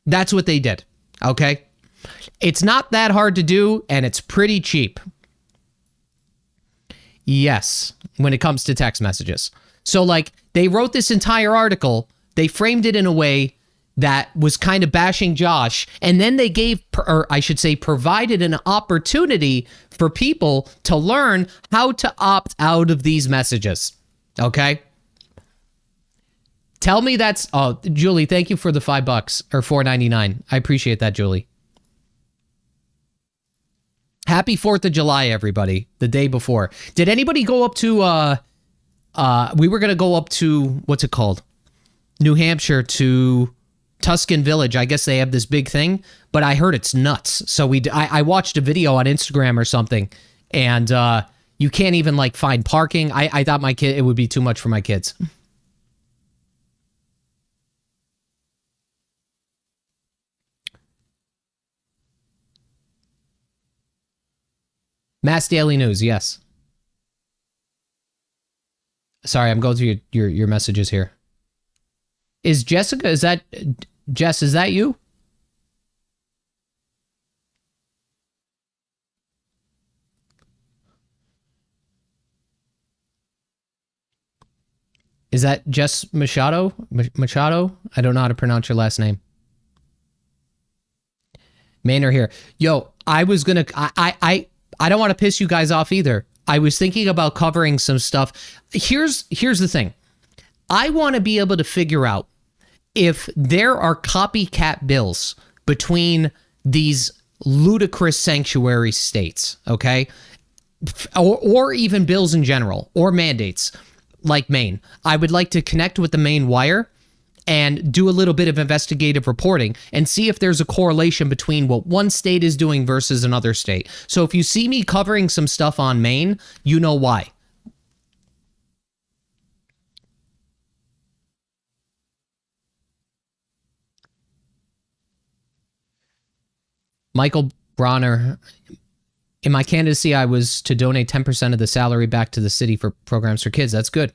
A: That's what they did, okay? It's not that hard to do, and it's pretty cheap. Yes, when it comes to text messages. So, like, they wrote this entire article, they framed it in a way that was kind of bashing Josh, and then they gave, or I should say, provided an opportunity for people to learn how to opt out of these messages. Okay? Tell me that's, oh, Julie, thank you for the $5 or $4.99. I appreciate that, Julie. Happy 4th of July, everybody, the day before. Did anybody go up to, we were going to go up to, what's it called? New Hampshire to Tuscan Village. I guess they have this big thing, but I heard it's nuts. So I watched a video on Instagram or something, and you can't even, like, find parking. I thought it would be too much for my kids. Mass Daily News, yes. Sorry, I'm going through your messages here. Is Jessica, Jess, is that you? Is that Jess Machado? Machado? I don't know how to pronounce your last name. Maynard here. Yo, I was gonna, I don't want to piss you guys off either. I was thinking about covering some stuff. Here's the thing. I want to be able to figure out if there are copycat bills between these ludicrous sanctuary states, okay? Or even bills in general, or mandates like Maine. I would like to connect with the Maine Wire and do a little bit of investigative reporting and see if there's a correlation between what one state is doing versus another state. So if you see me covering some stuff on Maine, you know why. Michael Bronner, in my candidacy, I was to donate 10% of the salary back to the city for programs for kids. That's good.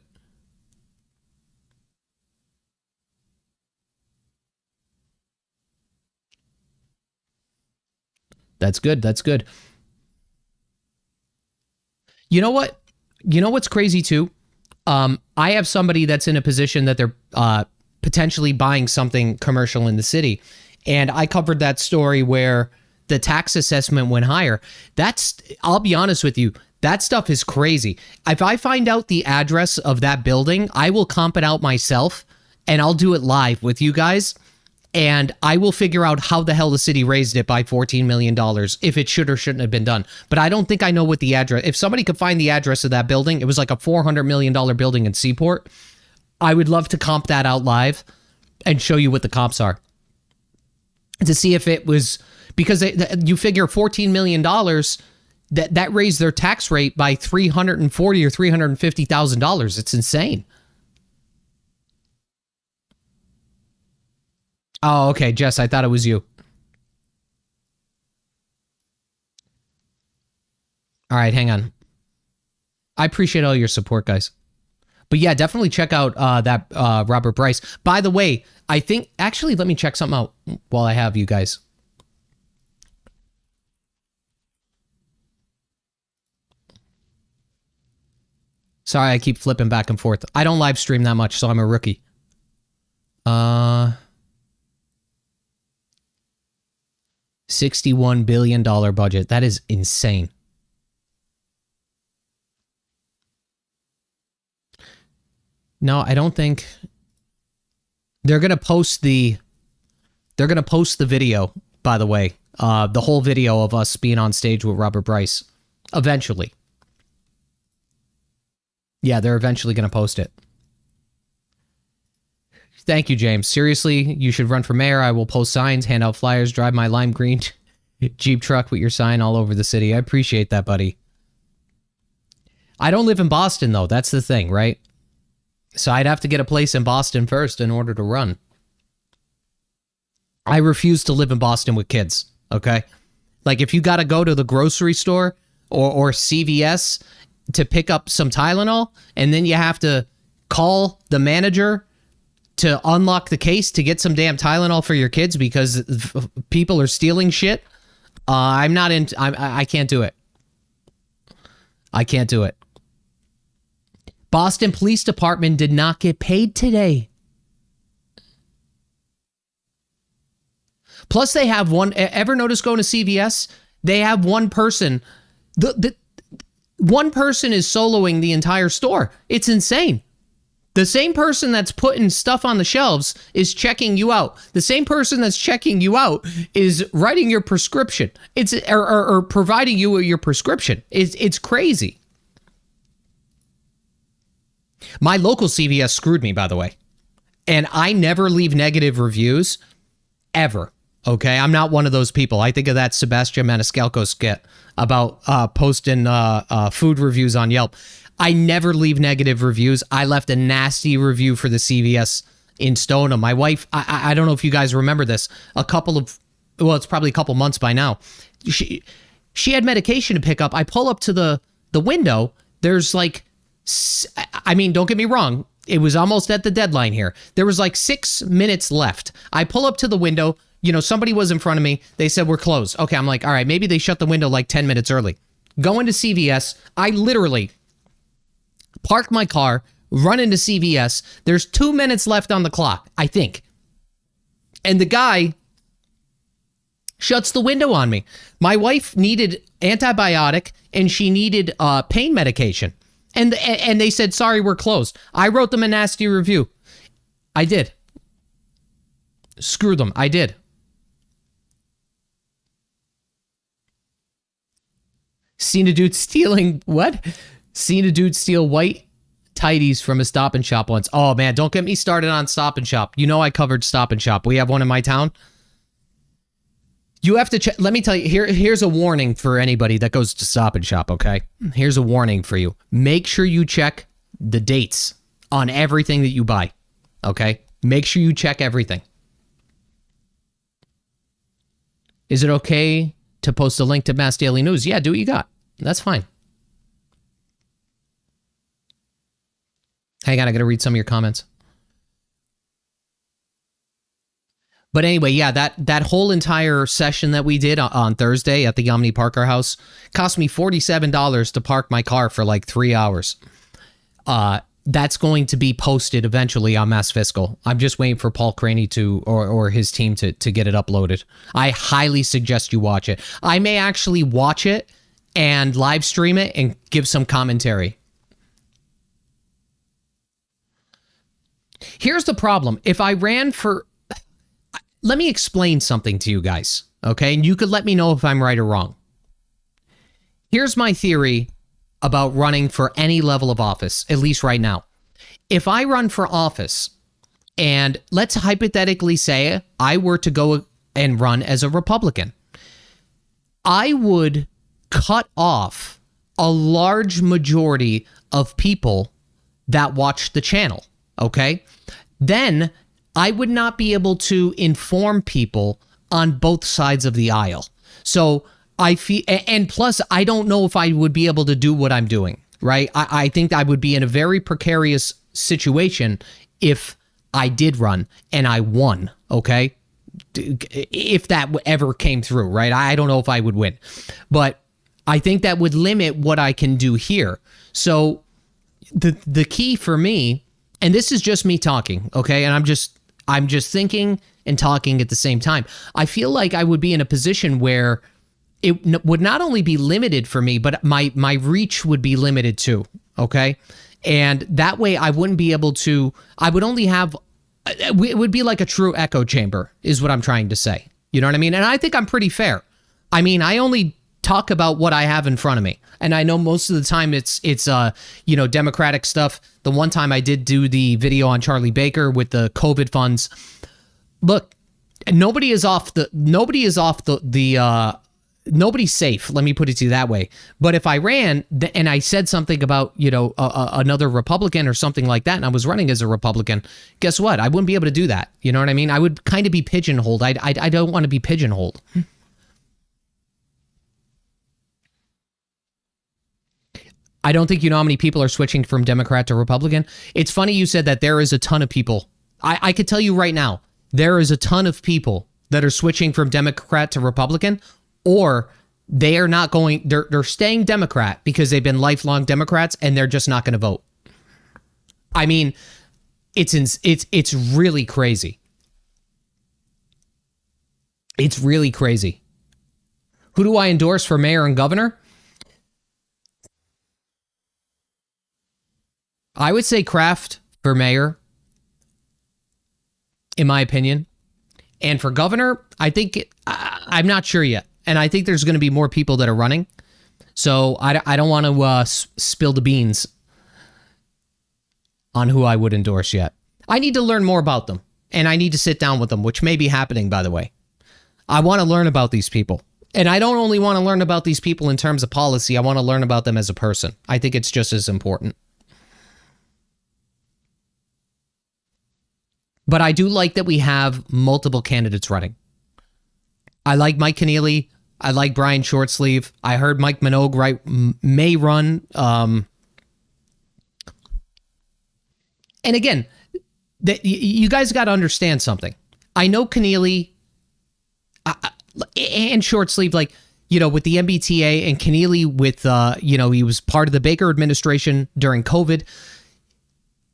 A: That's good. That's good. You know what? You know what's crazy too? I have somebody that's in a position that they're potentially buying something commercial in the city. And I covered that story where the tax assessment went higher. I'll be honest with you, that stuff is crazy. If I find out the address of that building, I will comp it out myself and I'll do it live with you guys. And I will figure out how the hell the city raised it by $14 million, if it should or shouldn't have been done. But I don't think I know what the address, if somebody could find the address of that building, it was like a $400 million building in Seaport. I would love to comp that out live and show you what the comps are. To see if it was, because you figure $14 million, that raised their tax rate by $340,000 or $350,000. It's insane. Oh, okay, Jess, I thought it was you. All right, hang on. I appreciate all your support, guys. But yeah, definitely check out that Robert Bryce. By the way, I think, actually, let me check something out while I have you guys. Sorry, I keep flipping back and forth. I don't live stream that much, so I'm a rookie. $61 billion budget. That is insane. No, I don't think they're gonna post the video, by the way. The whole video of us being on stage with Robert Bryce. Eventually. Yeah, they're eventually gonna post it. Thank you, James. Seriously, you should run for mayor. I will post signs, hand out flyers, drive my lime green Jeep truck with your sign all over the city. I appreciate that, buddy. I don't live in Boston, though. That's the thing, right? So I'd have to get a place in Boston first in order to run. I refuse to live in Boston with kids, okay? Like, if you got to go to the grocery store or CVS to pick up some Tylenol, and then you have to call the manager to unlock the case to get some damn Tylenol for your kids because people are stealing shit, I can't do it. I can't do it. Boston Police Department did not get paid today. Plus, they have one. Ever notice going to CVS? They have one person. One person is soloing the entire store. It's insane. The same person that's putting stuff on the shelves is checking you out. The same person that's checking you out is writing your prescription. Or providing you with your prescription. It's crazy. My local CVS screwed me, by the way. And I never leave negative reviews, ever. Okay? I'm not one of those people. I think of that Sebastian Maniscalco skit about posting food reviews on Yelp. I never leave negative reviews. I left a nasty review for the CVS in Stoneham. My wife, I don't know if you guys remember this, it's probably a couple months by now. She had medication to pick up. I pull up to the window. There's like, I mean, don't get me wrong. It was almost at the deadline here. There was like 6 minutes left. I pull up to the window. You know, somebody was in front of me. They said, we're closed. Okay, I'm like, all right, maybe they shut the window like 10 minutes early. Go into CVS. I literally park my car, run into CVS. There's 2 minutes left on the clock, I think. And the guy shuts the window on me. My wife needed antibiotic and she needed pain medication. And they said, sorry, we're closed. I wrote them a nasty review. I did. Screw them. I did. Seen a dude stealing what? Seen a dude steal white tighties from a Stop and Shop once. Oh man, don't get me started on Stop and Shop. You know I covered Stop and Shop. We have one in my town. You have to check. Let me tell you, here's a warning for anybody that goes to Stop and Shop, okay? Here's a warning for you. Make sure you check the dates on everything that you buy, okay? Make sure you check everything. Is it okay to post a link to Mass Daily News? Yeah, do what you got. That's fine. Hang on, I got to read some of your comments. But anyway, yeah, that whole entire session that we did on Thursday at the Omni Parker House cost me $47 to park my car for like 3 hours. That's going to be posted eventually on Mass Fiscal. I'm just waiting for Paul Craney or his team to get it uploaded. I highly suggest you watch it. I may actually watch it and live stream it and give some commentary. Here's the problem. If I ran for... Let me explain something to you guys, okay? And you could let me know if I'm right or wrong. Here's my theory about running for any level of office, at least right now. If I run for office, and let's hypothetically say I were to go and run as a Republican, I would cut off a large majority of people that watch the channel, okay? Then I would not be able to inform people on both sides of the aisle. So I feel, and plus, I don't know if I would be able to do what I'm doing, right? I think I would be in a very precarious situation if I did run and I won, okay? If that ever came through, right? I don't know if I would win, but I think that would limit what I can do here. So the key for me, and this is just me talking, okay? And I'm just thinking and talking at the same time. I feel like I would be in a position where it would not only be limited for me, but my reach would be limited too, okay? And that way I wouldn't be able to, I would only have, it would be like a true echo chamber is what I'm trying to say. You know what I mean? And I think I'm pretty fair. I mean, I only talk about what I have in front of me. And I know most of the time it's Democratic stuff. The one time I did do the video on Charlie Baker with the COVID funds. Look, nobody's safe. Let me put it to you that way. But if I ran and I said something about, another Republican or something like that, and I was running as a Republican, guess what? I wouldn't be able to do that. You know what I mean? I would kind of be pigeonholed. I don't want to be pigeonholed. I don't think you know how many people are switching from Democrat to Republican. It's funny you said that. There is a ton of people. I could tell you right now, there is a ton of people that are switching from Democrat to Republican, or they are not going, they're staying Democrat because they've been lifelong Democrats and they're just not going to vote. I mean, it's really crazy. It's really crazy. Who do I endorse for mayor and governor? I would say Kraft for mayor, in my opinion. And for governor, I think, I'm not sure yet. And I think there's going to be more people that are running. So I don't want to spill the beans on who I would endorse yet. I need to learn more about them. And I need to sit down with them, which may be happening, by the way. I want to learn about these people. And I don't only want to learn about these people in terms of policy. I want to learn about them as a person. I think it's just as important. But I do like that we have multiple candidates running. I like Mike Keneally. I like Brian Shortsleeve. I heard Mike Minogue may run. And again, you guys got to understand something. I know Keneally and Shortsleeve, with the MBTA, and Keneally with, he was part of the Baker administration during COVID.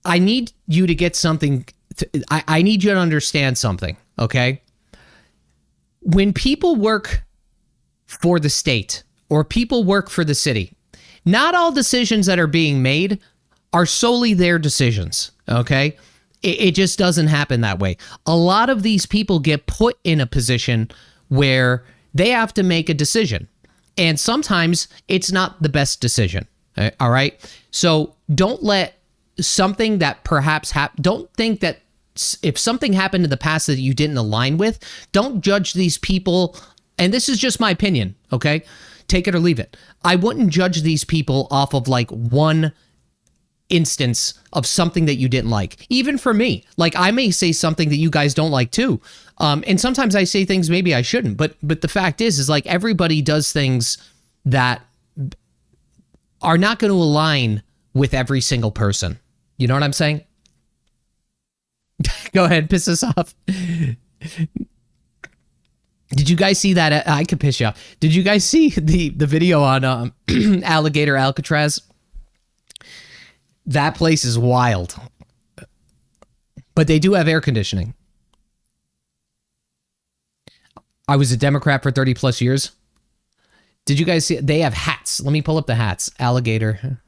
A: I need you to get something. I need you to understand something, okay? When people work for the state or people work for the city, not all decisions that are being made are solely their decisions, okay? It just doesn't happen that way. A lot of these people get put in a position where they have to make a decision. And sometimes it's not the best decision, all right? So don't let something that perhaps don't think that if something happened in the past that you didn't align with, don't judge these people. And this is just my opinion, okay? Take it or leave it. I wouldn't judge these people off of one instance of something that you didn't like. Even for me, I may say something that you guys don't like too. And sometimes I say things maybe I shouldn't, but the fact is everybody does things that are not going to align with every single person. You know what I'm saying? Go ahead, piss us off. Did you guys see that? I could piss you off. Did you guys see the video on Alligator Alcatraz? That place is wild. But they do have air conditioning. I was a Democrat for 30 plus years. Did you guys see it? They have hats. Let me pull up the hats. Alligator.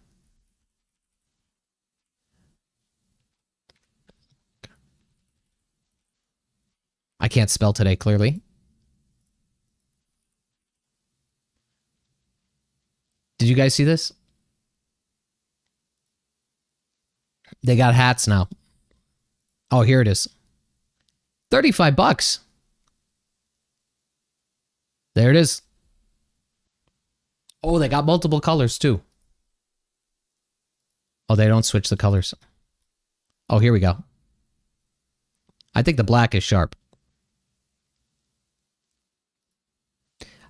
A: I can't spell today, clearly. Did you guys see this? They got hats now. Oh, here it is. $35. There it is. Oh, they got multiple colors too. Oh, they don't switch the colors. Oh, here we go. I think the black is sharp.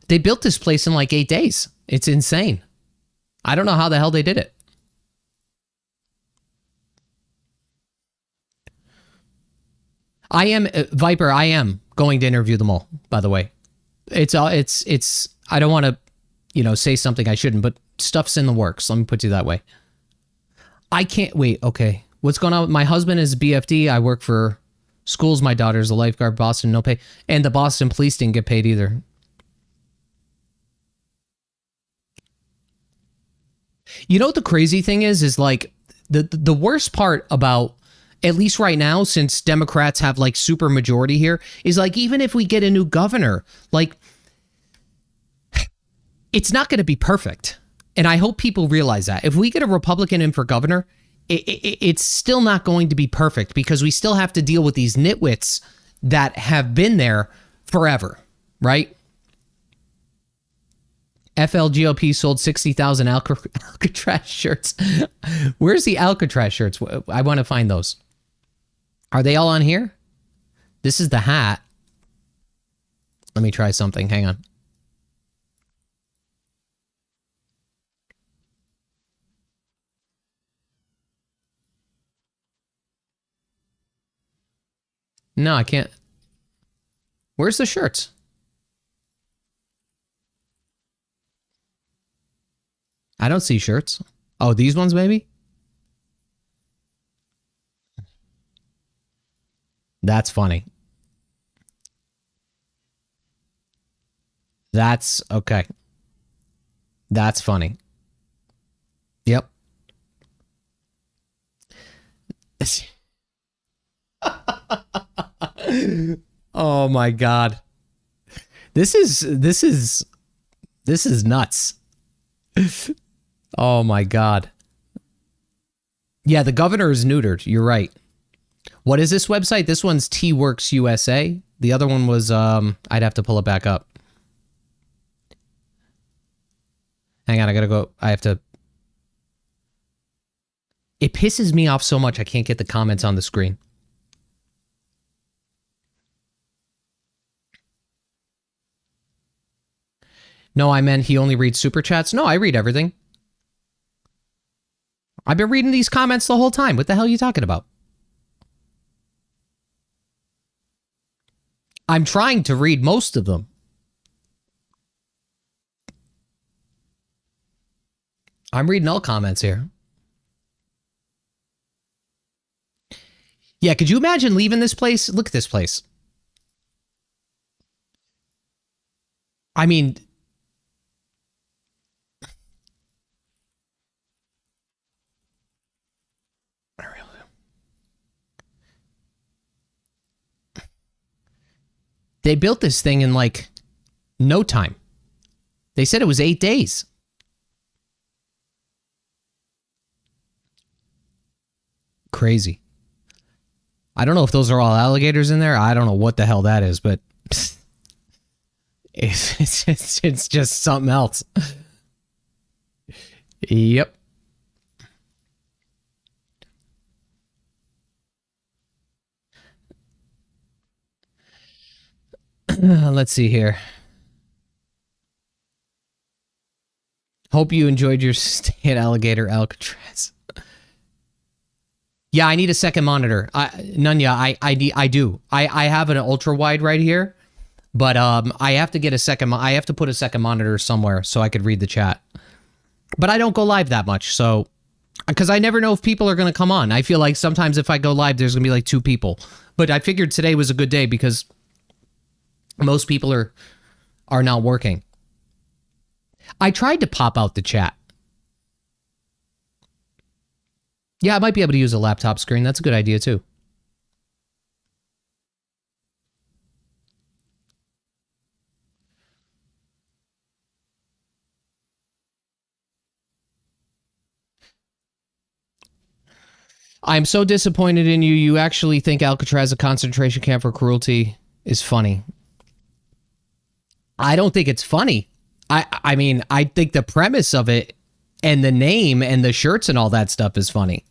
A: They built this place in like 8 days. It's insane. I don't know how the hell they did it. I am Viper. I am going to interview them all, by the way. It's I don't want to, say something I shouldn't, but stuff's in the works. Let me put it that way. I can't wait. Okay. What's going on? My husband is BFD. I work for schools. My daughter's a lifeguard. Boston, no pay. And the Boston police didn't get paid either. You know what the crazy thing is like the worst part about, at least right now, since Democrats have like super majority here, is like, even if we get a new governor, like, it's not going to be perfect. And I hope people realize that. If we get a Republican in for governor, it's still not going to be perfect, because we still have to deal with these nitwits that have been there forever, right? FLGOP sold 60,000 Alcatraz shirts. Where's the Alcatraz shirts? I want to find those. Are they all on here? This is the hat. Let me try something. Hang on. No, I can't. Where's the shirts? I don't see shirts. Oh, these ones maybe? That's funny. That's okay. That's funny. Yep. Oh my God. This is nuts. Oh my God. Yeah, the governor is neutered. You're right. What is this website? This one's T-Works USA. The other one was, I'd have to pull it back up. Hang on, I gotta go. I have to. It pisses me off so much I can't get the comments on the screen. No, I meant he only reads super chats. No, I read everything. I've been reading these comments the whole time. What the hell are you talking about? I'm trying to read most of them. I'm reading all comments here. Yeah, could you imagine leaving this place? Look at this place. I mean, they built this thing in like no time. They said it was 8 days. Crazy. I don't know if those are all alligators in there. I don't know what the hell that is, but it's just something else. Yep. Let's see here. Hope you enjoyed your stay at Alcatraz. Yeah, I need a second monitor. Nunya, I do. I have an ultra wide right here, but I have to get a second. I have to put a second monitor somewhere so I could read the chat. But I don't go live that much, so because I never know if people are going to come on. I feel like sometimes if I go live, there's going to be like 2 people. But I figured today was a good day because most people are not working. I tried to pop out the chat. Yeah, I might be able to use a laptop screen. That's a good idea, too. I'm so disappointed in you. You actually think Alcatraz, a concentration camp for cruelty, is funny. I don't think it's funny. I mean, I think the premise of it and the name and the shirts and all that stuff is funny.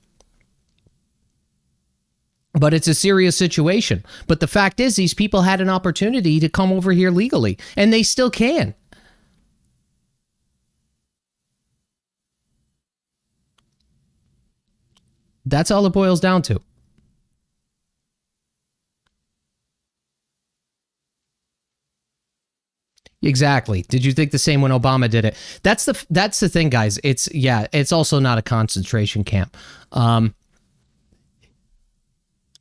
A: But it's a serious situation. But the fact is, these people had an opportunity to come over here legally, and they still can. That's all it boils down to. Exactly. Did you think the same when Obama did it? That's the thing, guys. It's also not a concentration camp.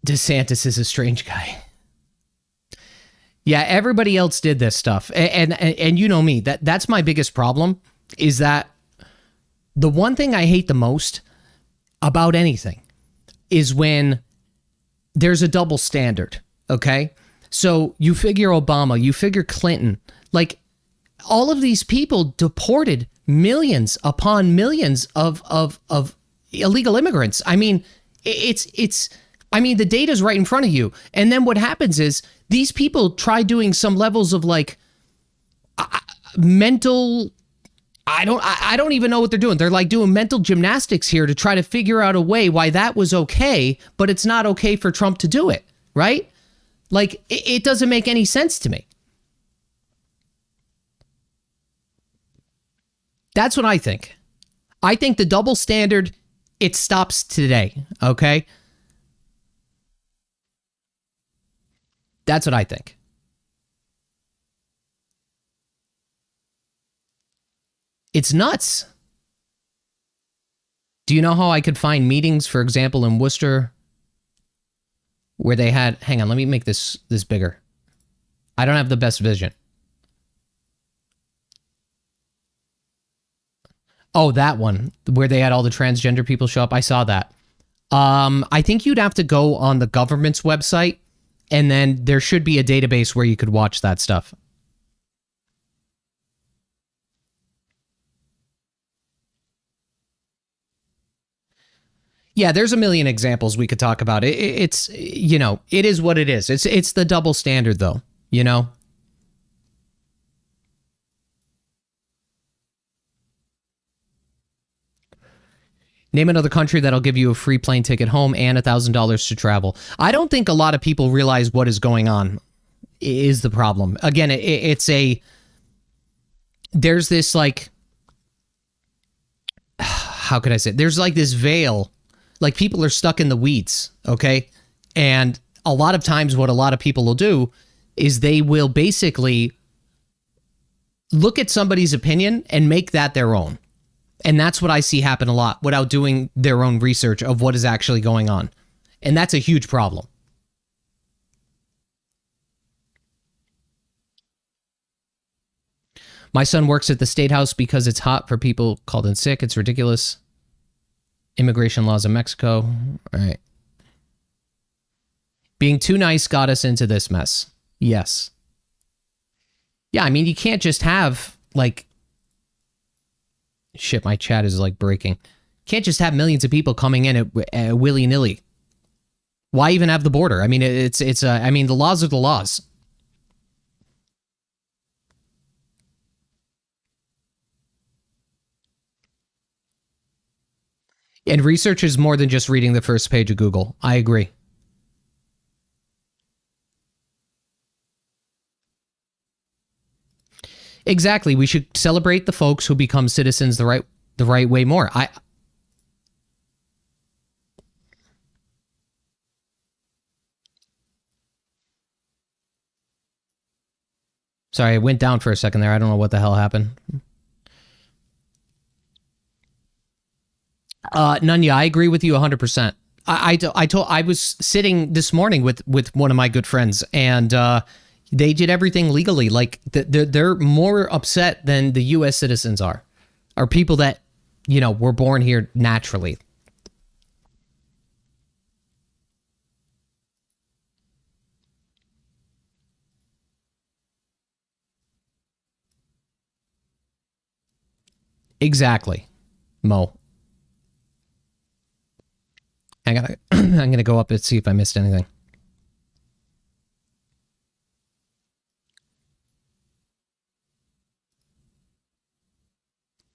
A: DeSantis is a strange guy. Yeah, everybody else did this stuff. And you know me, that's my biggest problem is that the one thing I hate the most about anything is when there's a double standard, okay? So you figure Obama, you figure Clinton, like all of these people deported millions upon millions of illegal immigrants. I mean, the data's right in front of you. And then what happens is these people try doing some levels of like mental, I don't even know what they're doing. They're like doing mental gymnastics here to try to figure out a way why that was okay, but it's not okay for Trump to do it, right? Like, it doesn't make any sense to me. That's what I think. I think the double standard, it stops today, okay? That's what I think. It's nuts. Do you know how I could find meetings, for example, in Worcester, where they had... Hang on, let me make this bigger. I don't have the best vision. Oh, that one, where they had all the transgender people show up. I saw that. I think you'd have to go on the government's website, and then there should be a database where you could watch that stuff. Yeah, there's a million examples we could talk about. It's, you know, it is what it is. It's the double standard, though, you know? Name another country that'll give you a free plane ticket home and $1,000 to travel. I don't think a lot of people realize what is going on is the problem. Again, there's this like, how could I say it? There's like this veil, like people are stuck in the weeds, okay? And a lot of times what a lot of people will do is they will basically look at somebody's opinion and make that their own. And that's what I see happen a lot without doing their own research of what is actually going on. And that's a huge problem. My son works at the State House because it's hot for people called in sick. It's ridiculous. Immigration laws in Mexico. All right. Being too nice got us into this mess. Yes. Yeah, I mean, you can't just have, like... Shit, my chat is like breaking. Can't just have millions of people coming in at willy-nilly. Why even have the border? I mean, I mean, the laws are the laws. And research is more than just reading the first page of Google. I agree. Exactly. We should celebrate the folks who become citizens the right way more. Sorry, I went down for a second there. I don't know what the hell happened. Nunya, I agree with you 100%. I was sitting this morning with one of my good friends, and they did everything legally. Like they're more upset than the U.S. citizens are people that, you know, were born here naturally. Exactly, Mo. I'm gonna go up and see if I missed anything.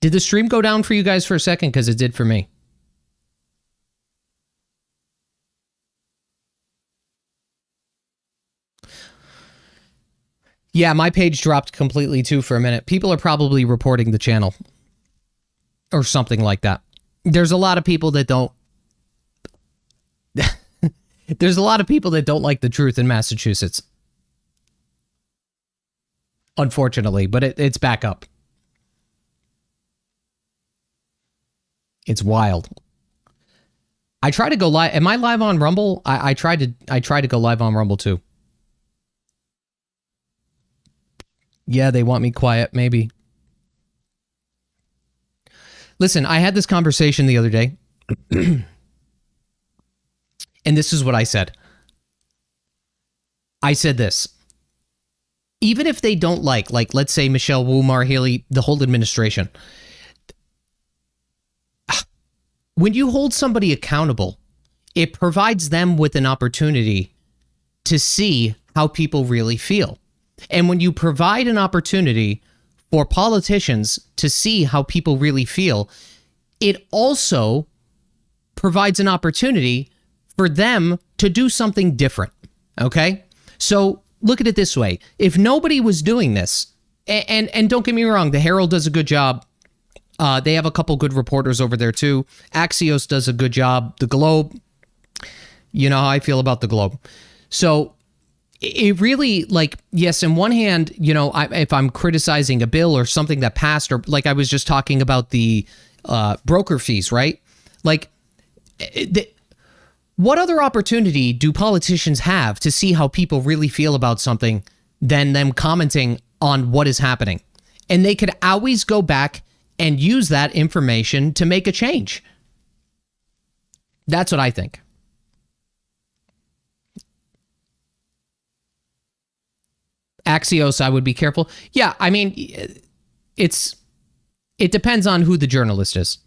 A: Did the stream go down for you guys for a second? Because it did for me. Yeah, my page dropped completely too for a minute. People are probably reporting the channel. Or something like that. There's a lot of people that don't There's a lot of people that don't like the truth in Massachusetts. Unfortunately, but it's back up. It's wild. I try to go live. Am I live on Rumble? I tried to go live on Rumble too. Yeah, they want me quiet, maybe. Listen, I had this conversation the other day. And this is what I said. I said this. Even if they don't like, let's say Michelle Wu, Maura Healey, the whole administration. When you hold somebody accountable, it provides them with an opportunity to see how people really feel. And when you provide an opportunity for politicians to see how people really feel, it also provides an opportunity for them to do something different. Okay? So look at it this way. If nobody was doing this, and don't get me wrong, the Herald does a good job. They have a couple good reporters over there too. Axios does a good job. The Globe, you know how I feel about the Globe. So it really, yes, in one hand, if I'm criticizing a bill or something that passed, or like I was just talking about the broker fees, right? What other opportunity do politicians have to see how people really feel about something than them commenting on what is happening? And they could always go back and use that information to make a change. That's what I think. Axios, I would be careful. Yeah, I mean, it depends on who the journalist is.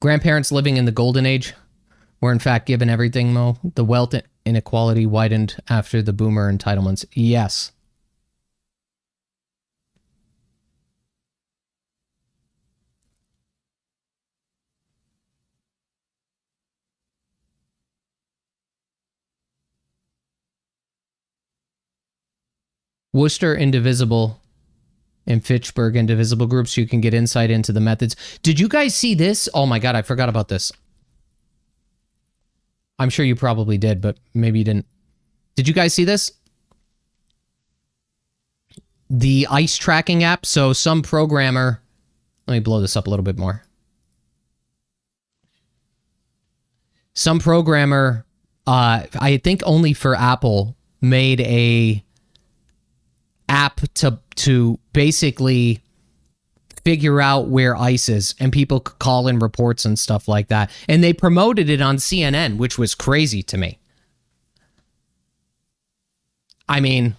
A: Grandparents living in the golden age were in fact given everything, Mo. The wealth inequality widened after the boomer entitlements. Yes. Worcester Indivisible and Fitchburg Indivisible groups, you can get insight into the methods. Did you guys see this? Oh my God, I forgot about this. I'm sure you probably did, but maybe you didn't. Did you guys see this? The ICE tracking app. So some programmer, let me blow this up a little bit more. Some programmer, I think only for Apple, made a app to basically figure out where ICE is, and people could call in reports and stuff like that. And they promoted it on CNN, which was crazy to me. I mean,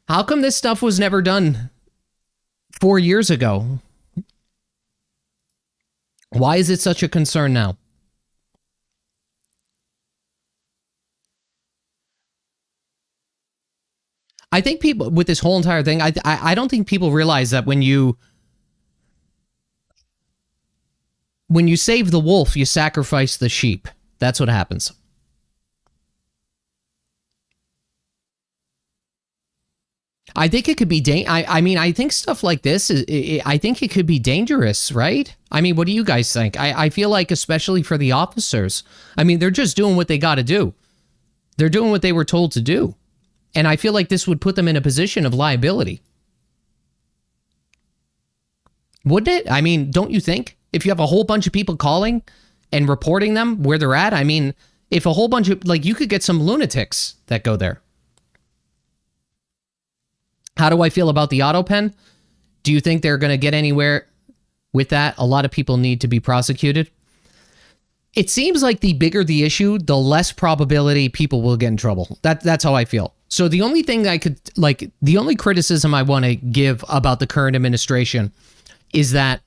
A: how come this stuff was never done 4 years ago? Why is it such a concern now? I think people, with this whole entire thing, I don't think people realize that when you save the wolf, you sacrifice the sheep. That's what happens. I think it could be I think stuff like this I think it could be dangerous, right? I mean, what do you guys think? I feel like, especially for the officers, I mean, they're just doing what they got to do. They're doing what they were told to do. And I feel like this would put them in a position of liability. Wouldn't it? I mean, don't you think? If you have a whole bunch of people calling and reporting them where they're at, I mean, if a whole bunch of, you could get some lunatics that go there. How do I feel about the auto pen? Do you think they're going to get anywhere with that? A lot of people need to be prosecuted. It seems like the bigger the issue, the less probability people will get in trouble. That's how I feel. So the only thing the only criticism I want to give about the current administration is that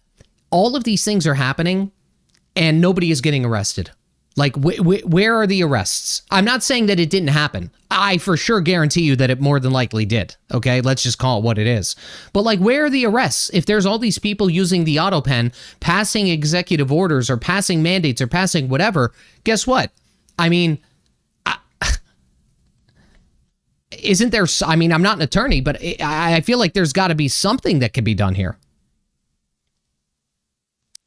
A: all of these things are happening and nobody is getting arrested. Where are the arrests? I'm not saying that it didn't happen. I for sure guarantee you that it more than likely did. Okay, let's just call it what it is. But where are the arrests? If there's all these people using the auto pen, passing executive orders or passing mandates or passing whatever, guess what? I mean, isn't there? I mean, I'm not an attorney, but I feel like there's got to be something that can be done here.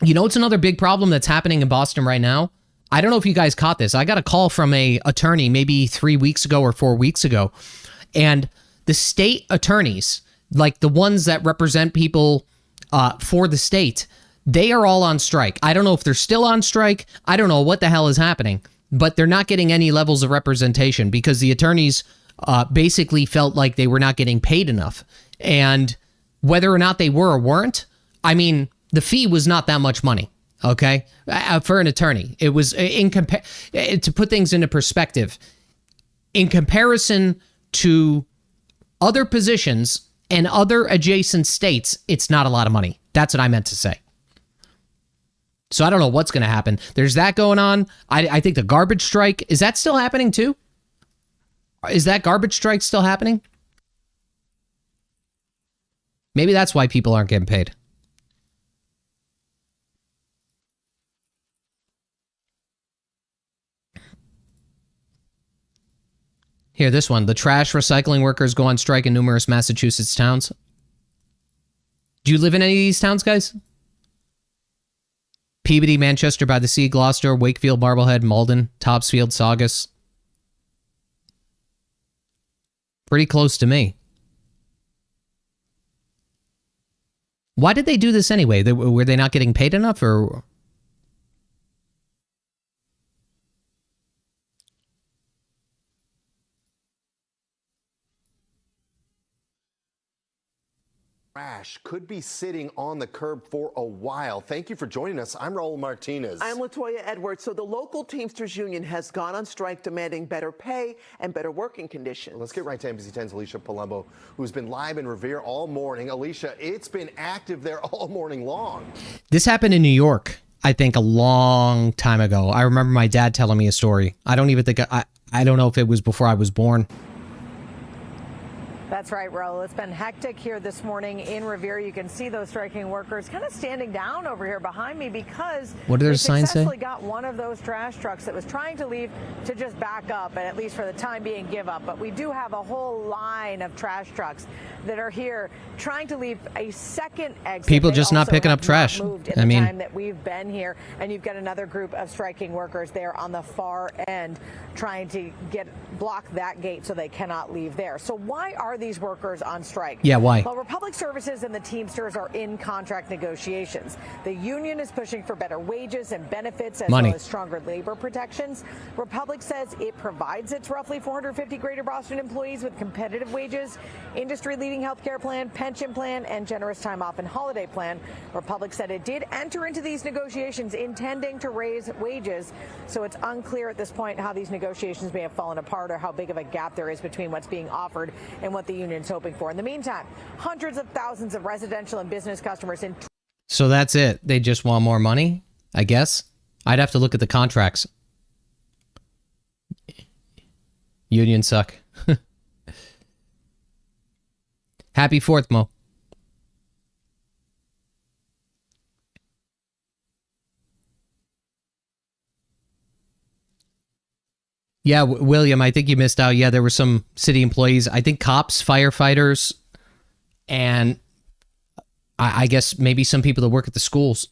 A: You know, it's another big problem that's happening in Boston right now. I don't know if you guys caught this. I got a call from a attorney maybe 3 weeks ago or 4 weeks ago, and the state attorneys, like the ones that represent people for the state, they are all on strike. I don't know if they're still on strike. I don't know what the hell is happening, but they're not getting any levels of representation because the attorneys basically felt like they were not getting paid enough. And whether or not they were or weren't, I mean, the fee was not that much money, okay, for an attorney. It was, to put things into perspective, in comparison to other positions and other adjacent states, it's not a lot of money. That's what I meant to say. So I don't know what's going to happen. There's that going on. I think the garbage strike, is that still happening too? Is that garbage strike still happening? Maybe that's why people aren't getting paid. Here, this one. The trash recycling workers go on strike in numerous Massachusetts towns. Do you live in any of these towns, guys? Peabody, Manchester by the Sea, Gloucester, Wakefield, Marblehead, Malden, Topsfield, Saugus. Pretty close to me. Why did they do this anyway? Were they not getting paid enough, or...
D: Trash could be sitting on the curb for a while. Thank you for joining us. I'm Raul Martinez.
E: I'm Latoya Edwards. So the local Teamsters Union has gone on strike demanding better pay and better working conditions.
D: Let's get right to NBC 10's Alicia Palumbo, who's been live in Revere all morning. Alicia, it's been active there all morning long.
A: This happened in New York, I think, a long time ago. I remember my dad telling me a story. I don't even think, I don't know if it was before I was born.
F: That's right, Raul. It's been hectic here this morning in Revere. You can see those striking workers kind of standing down over here behind me because
A: what did their sign say?
F: Successfully got one of those trash trucks that was trying to leave to just back up and at least for the time being give up. But we do have a whole line of trash trucks that are here trying to leave a second exit.
A: People just not picking up trash.
F: I mean, time that we've been here, and you've got another group of striking workers there on the far end trying to block that gate so they cannot leave there. So why are these workers on strike?
A: Yeah, why?
F: Well, Republic Services and the Teamsters are in contract negotiations. The union is pushing for better wages and benefits as well as stronger labor protections. Republic says it provides its roughly 450 Greater Boston employees with competitive wages, industry-leading health care plan, pension plan, and generous time off and holiday plan. Republic said it did enter into these negotiations intending to raise wages, so it's unclear at this point how these negotiations may have fallen apart or how big of a gap there is between what's being offered and what the union's hoping for. In the meantime, hundreds of thousands of residential and business customers in...
A: So that's it. They just want more money, I guess. I'd have to look at the contracts. Unions suck. Happy 4th, Mo. Yeah, William, I think you missed out. Yeah, there were some city employees. I think cops, firefighters, and I guess maybe some people that work at the schools.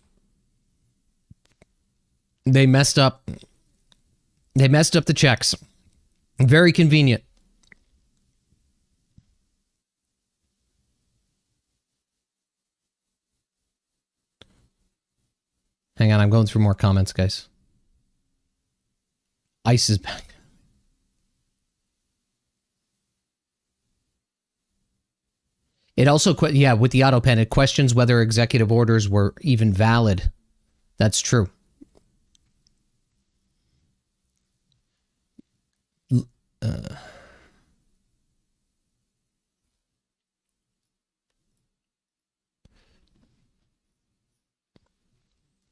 A: They messed up. They messed up the checks. Very convenient. Hang on, I'm going through more comments, guys. ICE is back. It also, yeah, with the auto pen, it questions whether executive orders were even valid. That's true.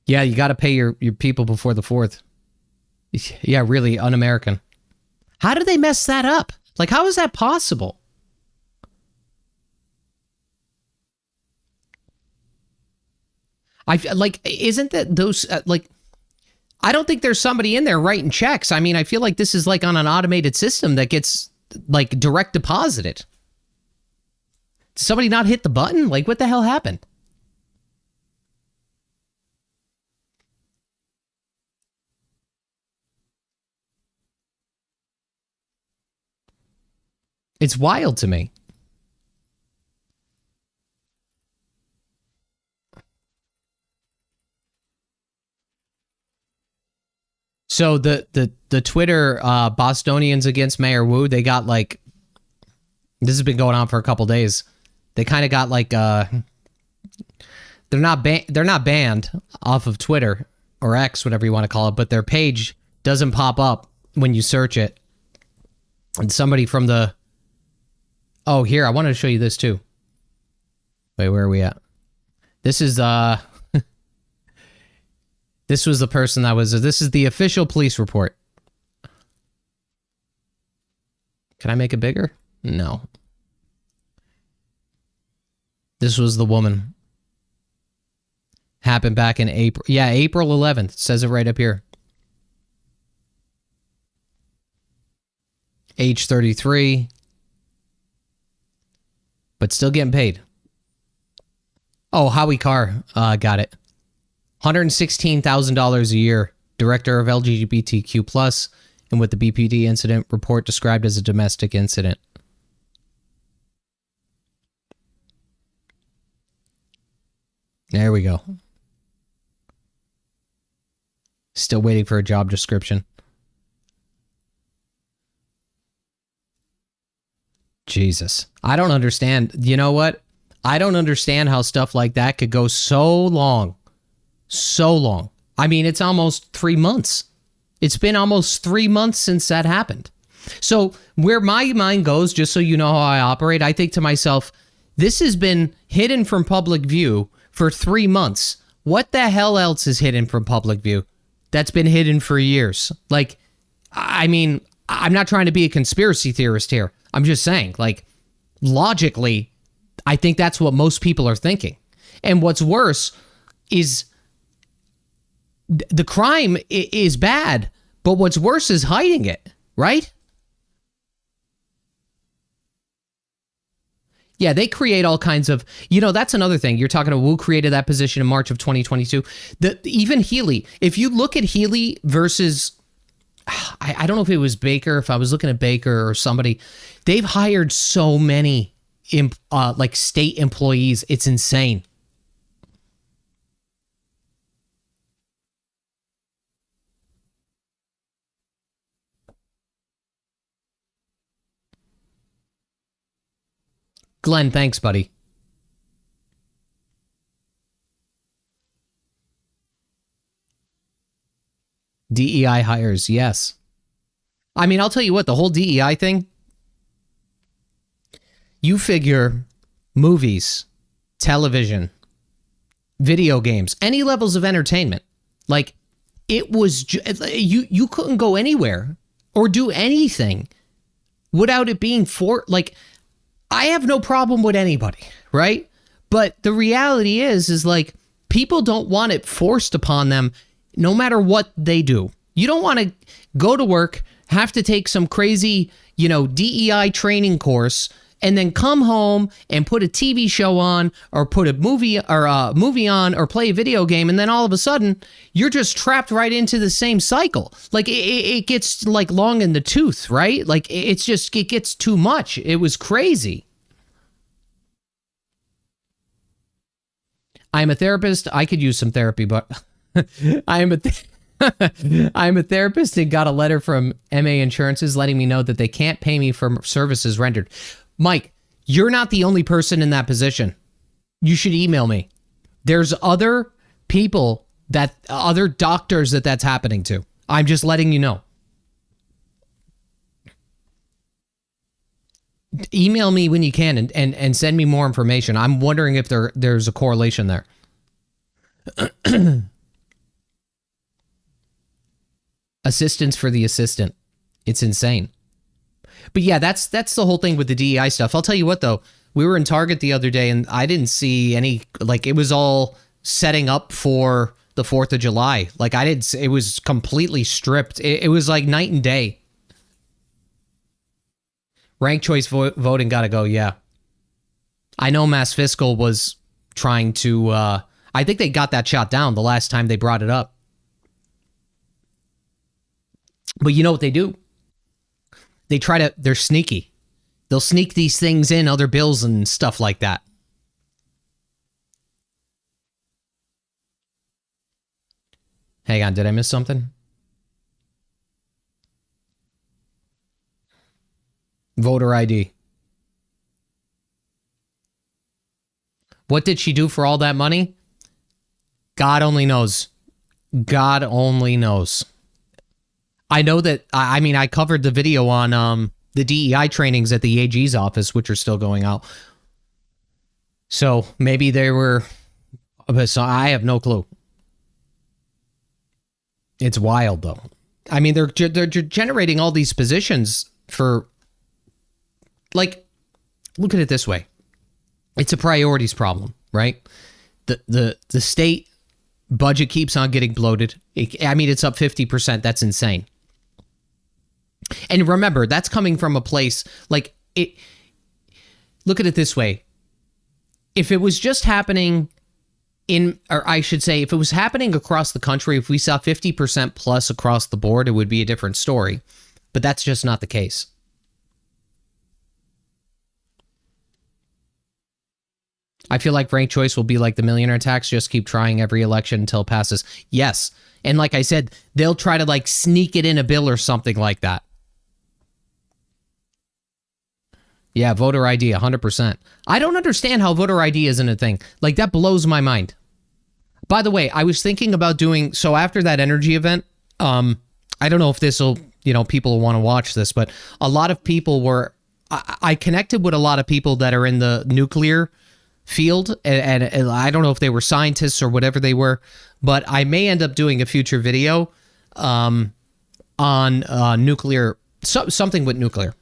A: Yeah, you got to pay your people before the 4th. Yeah, really un-American. How did they mess that up? Like, how is that possible? Isn't that those, I don't think there's somebody in there writing checks. I mean, I feel like this is like on an automated system that gets like direct deposit it. Did somebody not hit the button? Like, what the hell happened? It's wild to me. So the Twitter Bostonians against Mayor Wu, they got like, this has been going on for a couple days. They kind of got like they're not banned off of Twitter or X, whatever you want to call it, but their page doesn't pop up when you search it. And somebody from the here, I wanted to show you this too. Wait, where are we at? This is this was the person that was, this is the official police report. Can I make it bigger? No. This was the woman. Happened back in April. Yeah, April 11th. It says it right up here. Age 33. But still getting paid. Oh, Howie Carr got it. $116,000 a year. Director of LGBTQ+, and with the BPD incident report described as a domestic incident. There we go. Still waiting for a job description. Jesus. I don't understand. You know what? I don't understand how stuff like that could go so long. So long. I mean, it's almost 3 months. It's been almost 3 months since that happened. So where my mind goes, just so you know how I operate, I think to myself, this has been hidden from public view for 3 months. What the hell else is hidden from public view that's been hidden for years? Like, I mean, I'm not trying to be a conspiracy theorist here. I'm just saying, like, logically, I think that's what most people are thinking. And what's worse is the crime is bad, but what's worse is hiding it, right? Yeah, they create all kinds of, that's another thing. You're talking about Wu created that position in March of 2022. Even Healy, if you look at Healy versus, I don't know if it was Baker, if I was looking at Baker or somebody, they've hired so many like state employees. It's insane. Glenn, thanks, buddy. DEI hires, yes. I mean, I'll tell you what, the whole DEI thing, you figure movies, television, video games, any levels of entertainment, like it was, you couldn't go anywhere or do anything without it being like, I have no problem with anybody, right? But the reality is like people don't want it forced upon them no matter what they do. You don't want to go to work, have to take some crazy, DEI training course and then come home and put a TV show on or put a movie on or play a video game. And then all of a sudden you're just trapped right into the same cycle. Like it gets like long in the tooth, right? Like it gets too much. It was crazy. I'm a therapist. I could use some therapy, but I'm a therapist and got a letter from MA Insurances letting me know that they can't pay me for services rendered. Mike, you're not the only person in that position. You should email me. There's other people other doctors that's happening to. I'm just letting you know. Email me when you can and send me more information. I'm wondering if there's a correlation there. Assistance for the assistant. It's insane. But yeah, that's the whole thing with the DEI stuff. I'll tell you what, though. We were in Target the other day, and I didn't see any, like, it was all setting up for the 4th of July. Like, it was completely stripped. It was like night and day. Ranked choice voting got to go, yeah. I know Mass Fiscal was trying to... I think they got that shot down the last time they brought it up. But you know what they do? They're sneaky. They'll sneak these things in, other bills and stuff like that. Hang on, did I miss something? Voter ID. What did she do for all that money? God only knows. God only knows. I know that, I mean, I covered the video on the DEI trainings at the AG's office, which are still going out. So maybe they were, so I have no clue. It's wild, though. I mean, they're generating all these positions for, like, look at it this way. It's a priorities problem, right? The state budget keeps on getting bloated. It's up 50%. That's insane. And remember, that's coming from a place like it. Look at it this way. If it was just happening or I should say, if it was happening across the country, if we saw 50% plus across the board, it would be a different story. But that's just not the case. I feel like ranked choice will be like the millionaire tax. Just keep trying every election until it passes. Yes. And like I said, they'll try to like sneak it in a bill or something like that. Yeah, voter ID, 100%. I don't understand how voter ID isn't a thing. Like, that blows my mind. By the way, I was thinking about doing, so after that energy event, I don't know if this will, people will want to watch this, but a lot of people were, I connected with a lot of people that are in the nuclear field, and I don't know if they were scientists or whatever they were, but I may end up doing a future video on nuclear, something with nuclear.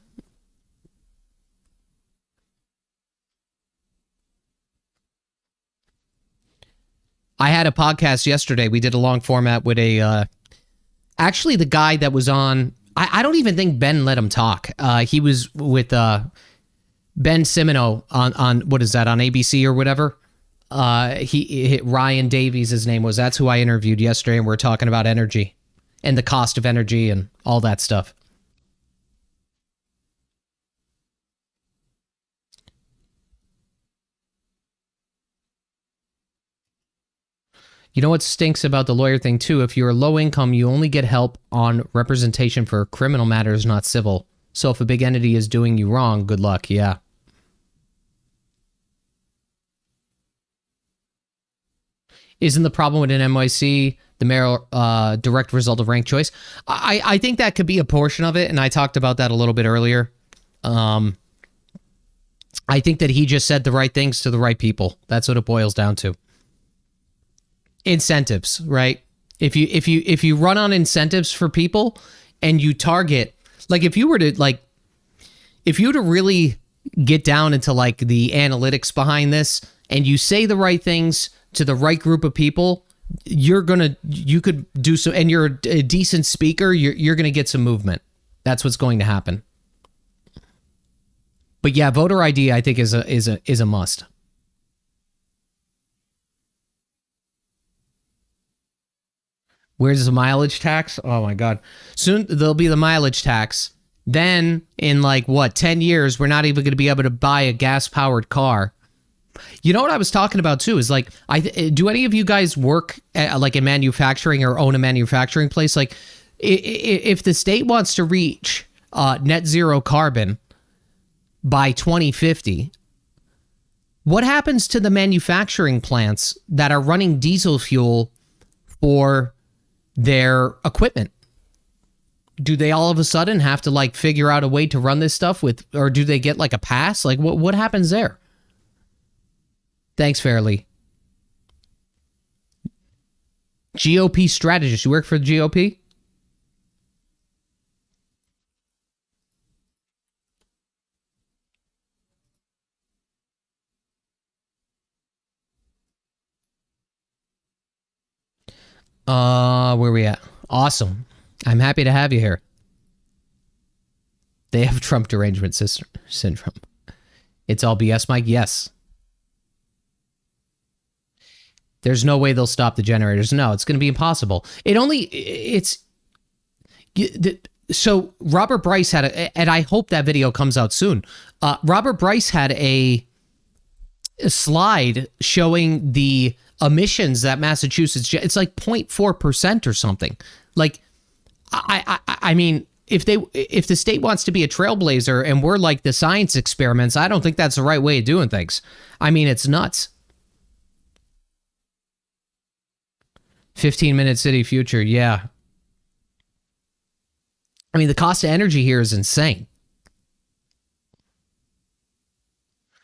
A: I had a podcast yesterday. We did a long format with actually the guy that was on, I don't even think Ben let him talk. He was with Ben Simino on what is that, on ABC or whatever. Ryan Davies, his name was. That's who I interviewed yesterday, and we're talking about energy and the cost of energy and all that stuff. You know what stinks about the lawyer thing, too? If you're low income, you only get help on representation for criminal matters, not civil. So if a big entity is doing you wrong, good luck. Yeah. Isn't the problem with an NYC the mayoral direct result of ranked choice? I think that could be a portion of it, and I talked about that a little bit earlier. I think that he just said the right things to the right people. That's what it boils down to. Incentives, right? If you run on incentives for people and you target, like if you were to really get down into like the analytics behind this and you say the right things to the right group of people, you could do so, and you're a decent speaker, you're going to get some movement. That's what's going to happen. But yeah, voter ID I think is a must. Where's the mileage tax? Oh my God. Soon there'll be the mileage tax. Then in 10 years, we're not even going to be able to buy a gas powered car. You know what I was talking about too is do any of you guys work in manufacturing or own a manufacturing place? Like if the state wants to reach net zero carbon by 2050, what happens to the manufacturing plants that are running diesel fuel for their equipment? Do they all of a sudden have to figure out a way to run this stuff or do they get a pass? What happens there? Thanks, Fairly. GOP strategist. You work for the GOP? Where we at? Awesome. I'm happy to have you here. They have Trump derangement syndrome. It's all BS, Mike. Yes. There's no way they'll stop the generators. No, it's going to be impossible. So Robert Bryce had and I hope that video comes out soon. Robert Bryce had a slide showing the emissions that Massachusetts, it's like 0.4% or something. Like, I mean, if the state wants to be a trailblazer and we're like the science experiments, I don't think that's the right way of doing things. I mean, it's nuts. 15-minute city future. Yeah. I mean, the cost of energy here is insane.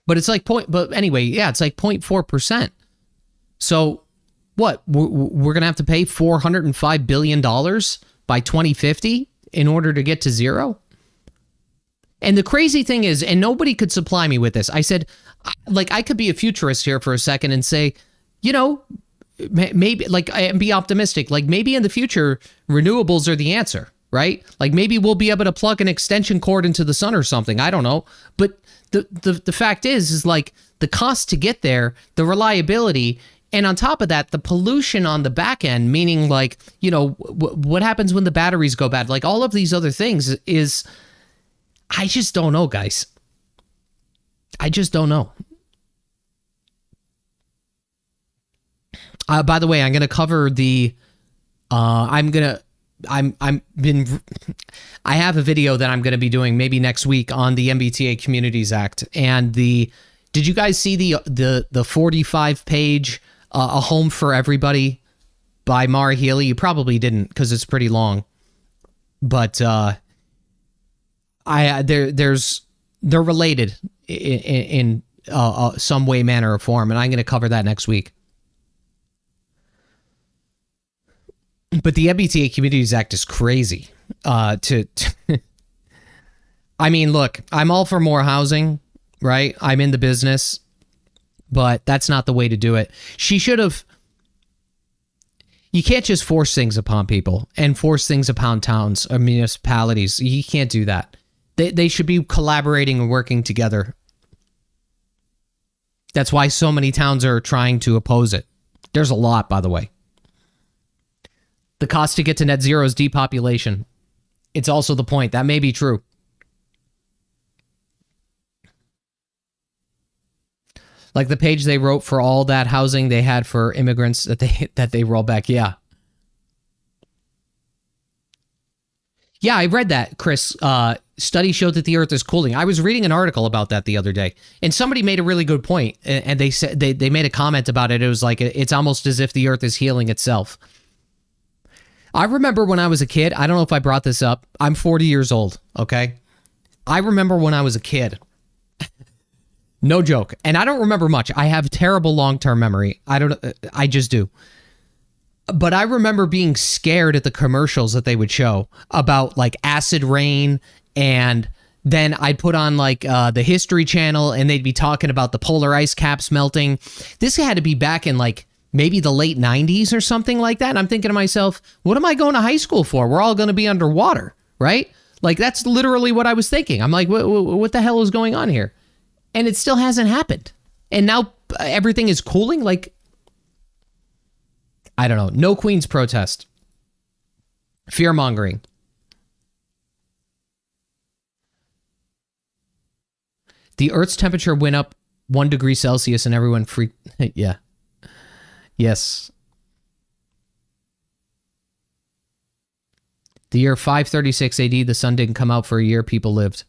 A: But it's like but anyway, yeah, it's like 0.4%. So what? We're going to have to pay $405 billion by 2050 in order to get to zero? And the crazy thing is, and nobody could supply me with this. I said, like, I could be a futurist here for a second and say, you know, maybe, like, and be optimistic. Like, maybe in the future, renewables are the answer, right? Like, maybe we'll be able to plug an extension cord into the sun or something. I don't know. But the fact is like the cost to get there, the reliability, and on top of that, the pollution on the back end, meaning like, you know, what happens when the batteries go bad? Like all of these other things is, I just don't know, guys. I just don't know. By the way, I'm going to cover the, I have a video that I'm going to be doing maybe next week on the MBTA Communities Act. And did you guys see the 45 page, A Home for Everybody by Mara Healy? You probably didn't because it's pretty long, but, they're related in some way, manner, or form. And I'm going to cover that next week. But the MBTA Communities Act is crazy. I mean, look, I'm all for more housing, right? I'm in the business, but that's not the way to do it. She should have. You can't just force things upon people and force things upon towns or municipalities. You can't do that. They should be collaborating and working together. That's why so many towns are trying to oppose it. There's a lot, by the way. The cost to get to net zero is depopulation. It's also the point. That may be true. Like the page they wrote for all that housing they had for immigrants that they roll back. Yeah. Yeah, I read that, Chris. Studies showed that the Earth is cooling. I was reading an article about that the other day, and somebody made a really good point. And they said they made a comment about it. It was like it's almost as if the Earth is healing itself. I remember when I was a kid, I don't know if I brought this up. I'm 40 years old, okay? I remember when I was a kid. No joke. And I don't remember much. I have terrible long-term memory. I just do. But I remember being scared at the commercials that they would show about like acid rain, and then I'd put on like the History Channel and they'd be talking about the polar ice caps melting. This had to be back in like maybe the late 90s or something like that. And I'm thinking to myself, what am I going to high school for? We're all going to be underwater, right? Like that's literally what I was thinking. I'm like, what the hell is going on here? And it still hasn't happened. And now everything is cooling. Like, I don't know. No Queen's protest. Fear mongering. The Earth's temperature went up 1 degree Celsius and everyone freaked. Yeah. Yes. The year 536 AD, the sun didn't come out for a year. People lived.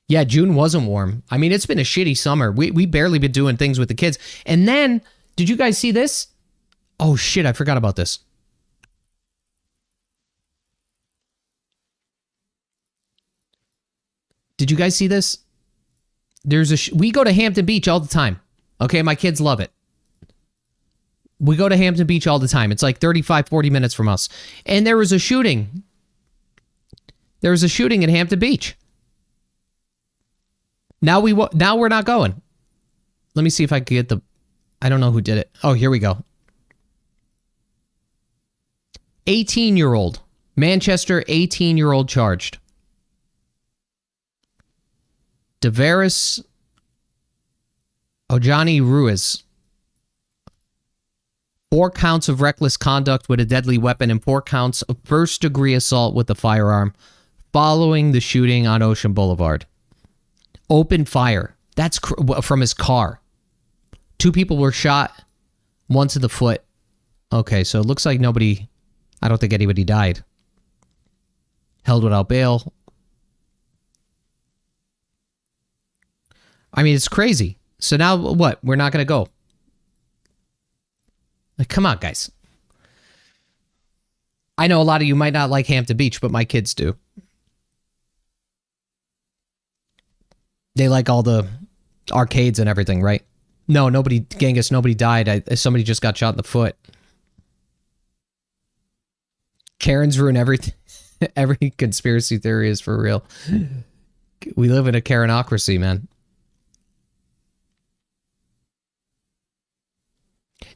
A: Yeah, June wasn't warm. I mean, it's been a shitty summer. We barely been doing things with the kids. And then, did you guys see this? Oh, shit, I forgot about this. Did you guys see this? We go to Hampton Beach all the time. Okay, my kids love it. We go to Hampton Beach all the time. It's like 35, 40 minutes from us. And there was a shooting. There was a shooting at Hampton Beach. Now we're not going. Let me see if I can get I don't know who did it. Oh, here we go. 18-year-old Manchester, 18-year-old charged. Deveris Ojani Ruiz. 4 counts of reckless conduct with a deadly weapon and 4 counts of first-degree assault with a firearm following the shooting on Ocean Boulevard. Open fire. That's from his car. 2 people were shot, 1 to the foot. Okay, so it looks like nobody... I don't think anybody died. Held without bail. I mean, it's crazy. So now what? We're not going to go. Like, come on, guys. I know a lot of you might not like Hampton Beach, but my kids do. They like all the arcades and everything, right? No, nobody, Genghis, nobody died. Somebody just got shot in the foot. Karens ruin everything. Every conspiracy theory is for real. We live in a Karenocracy, man.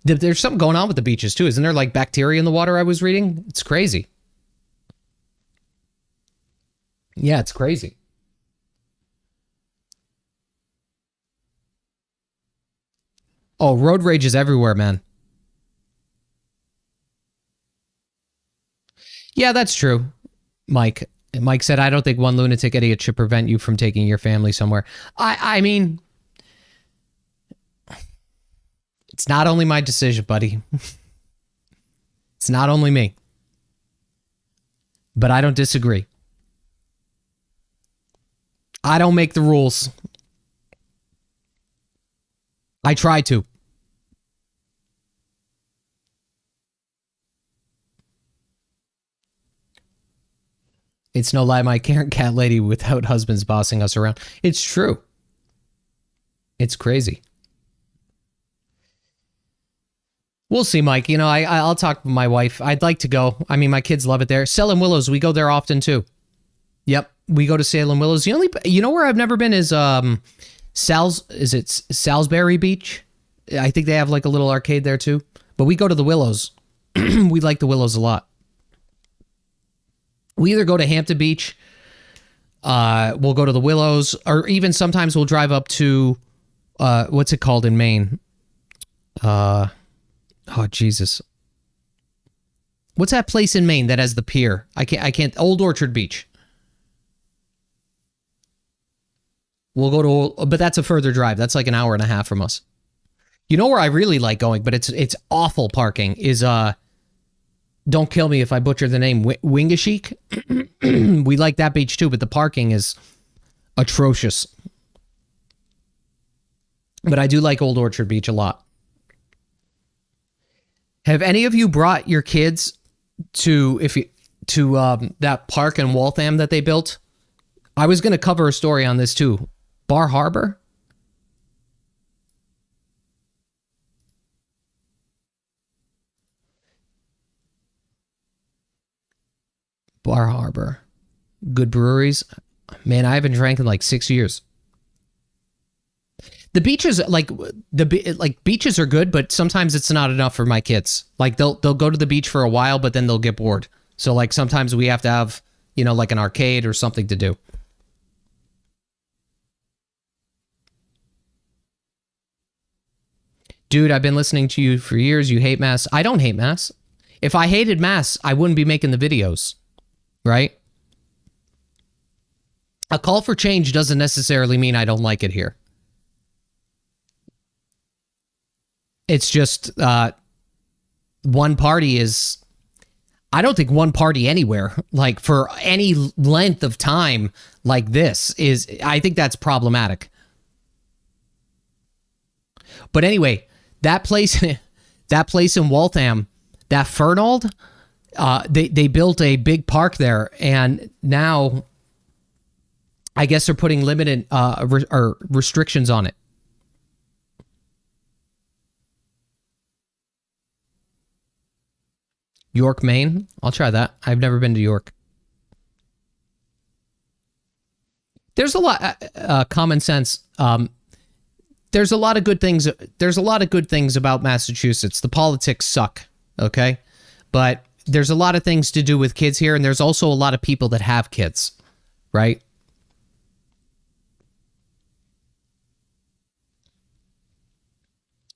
A: There's something going on with the beaches, too. Isn't there, like, bacteria in the water I was reading? It's crazy. Yeah, it's crazy. Oh, road rage is everywhere, man. Yeah, that's true, Mike. Mike said, I don't think one lunatic idiot should prevent you from taking your family somewhere. I mean... It's not only my decision, buddy. It's not only me. But I don't disagree. I don't make the rules. I try to. It's no lie, my Karen cat lady without husbands bossing us around. It's true. It's crazy. We'll see, Mike. You know, I'll talk with my wife. I'd like to go. I mean, my kids love it there. Salem Willows, we go there often too. Yep, we go to Salem Willows. You know where I've never been is Salisbury Beach? I think they have like a little arcade there too. But we go to the Willows. We like the Willows a lot. We either go to Hampton Beach, we'll go to the Willows, or even sometimes we'll drive up to what's it called in Maine? Oh, Jesus. What's that place in Maine that has the pier? I can't. Old Orchard Beach. We'll go to, but that's a further drive. That's like an hour and a half from us. You know where I really like going, but it's awful parking, is, don't kill me if I butcher the name, Wingashik. We like that beach too, but the parking is atrocious. But I do like Old Orchard Beach a lot. Have any of you brought your kids to that park in Waltham that they built? I was going to cover a story on this too. Bar Harbor? Bar Harbor. Good breweries. Man, I haven't drank in like 6 years. The beaches, beaches are good, but sometimes it's not enough for my kids. Like they'll go to the beach for a while, but then they'll get bored. So like sometimes we have to have, like an arcade or something to do. Dude, I've been listening to you for years. You hate mass. I don't hate mass. If I hated mass, I wouldn't be making the videos, right? A call for change doesn't necessarily mean I don't like it here. It's just one party is... I don't think one party anywhere, like for any length of time like this is... I think that's problematic. But anyway, that place in Waltham, that Fernald, they built a big park there, and now I guess they're putting limited restrictions on it. York, Maine. I'll try that. I've never been to York. There's a lot common sense. There's a lot of good things. There's a lot of good things about Massachusetts. The politics suck, okay? But there's a lot of things to do with kids here, and there's also a lot of people that have kids, right?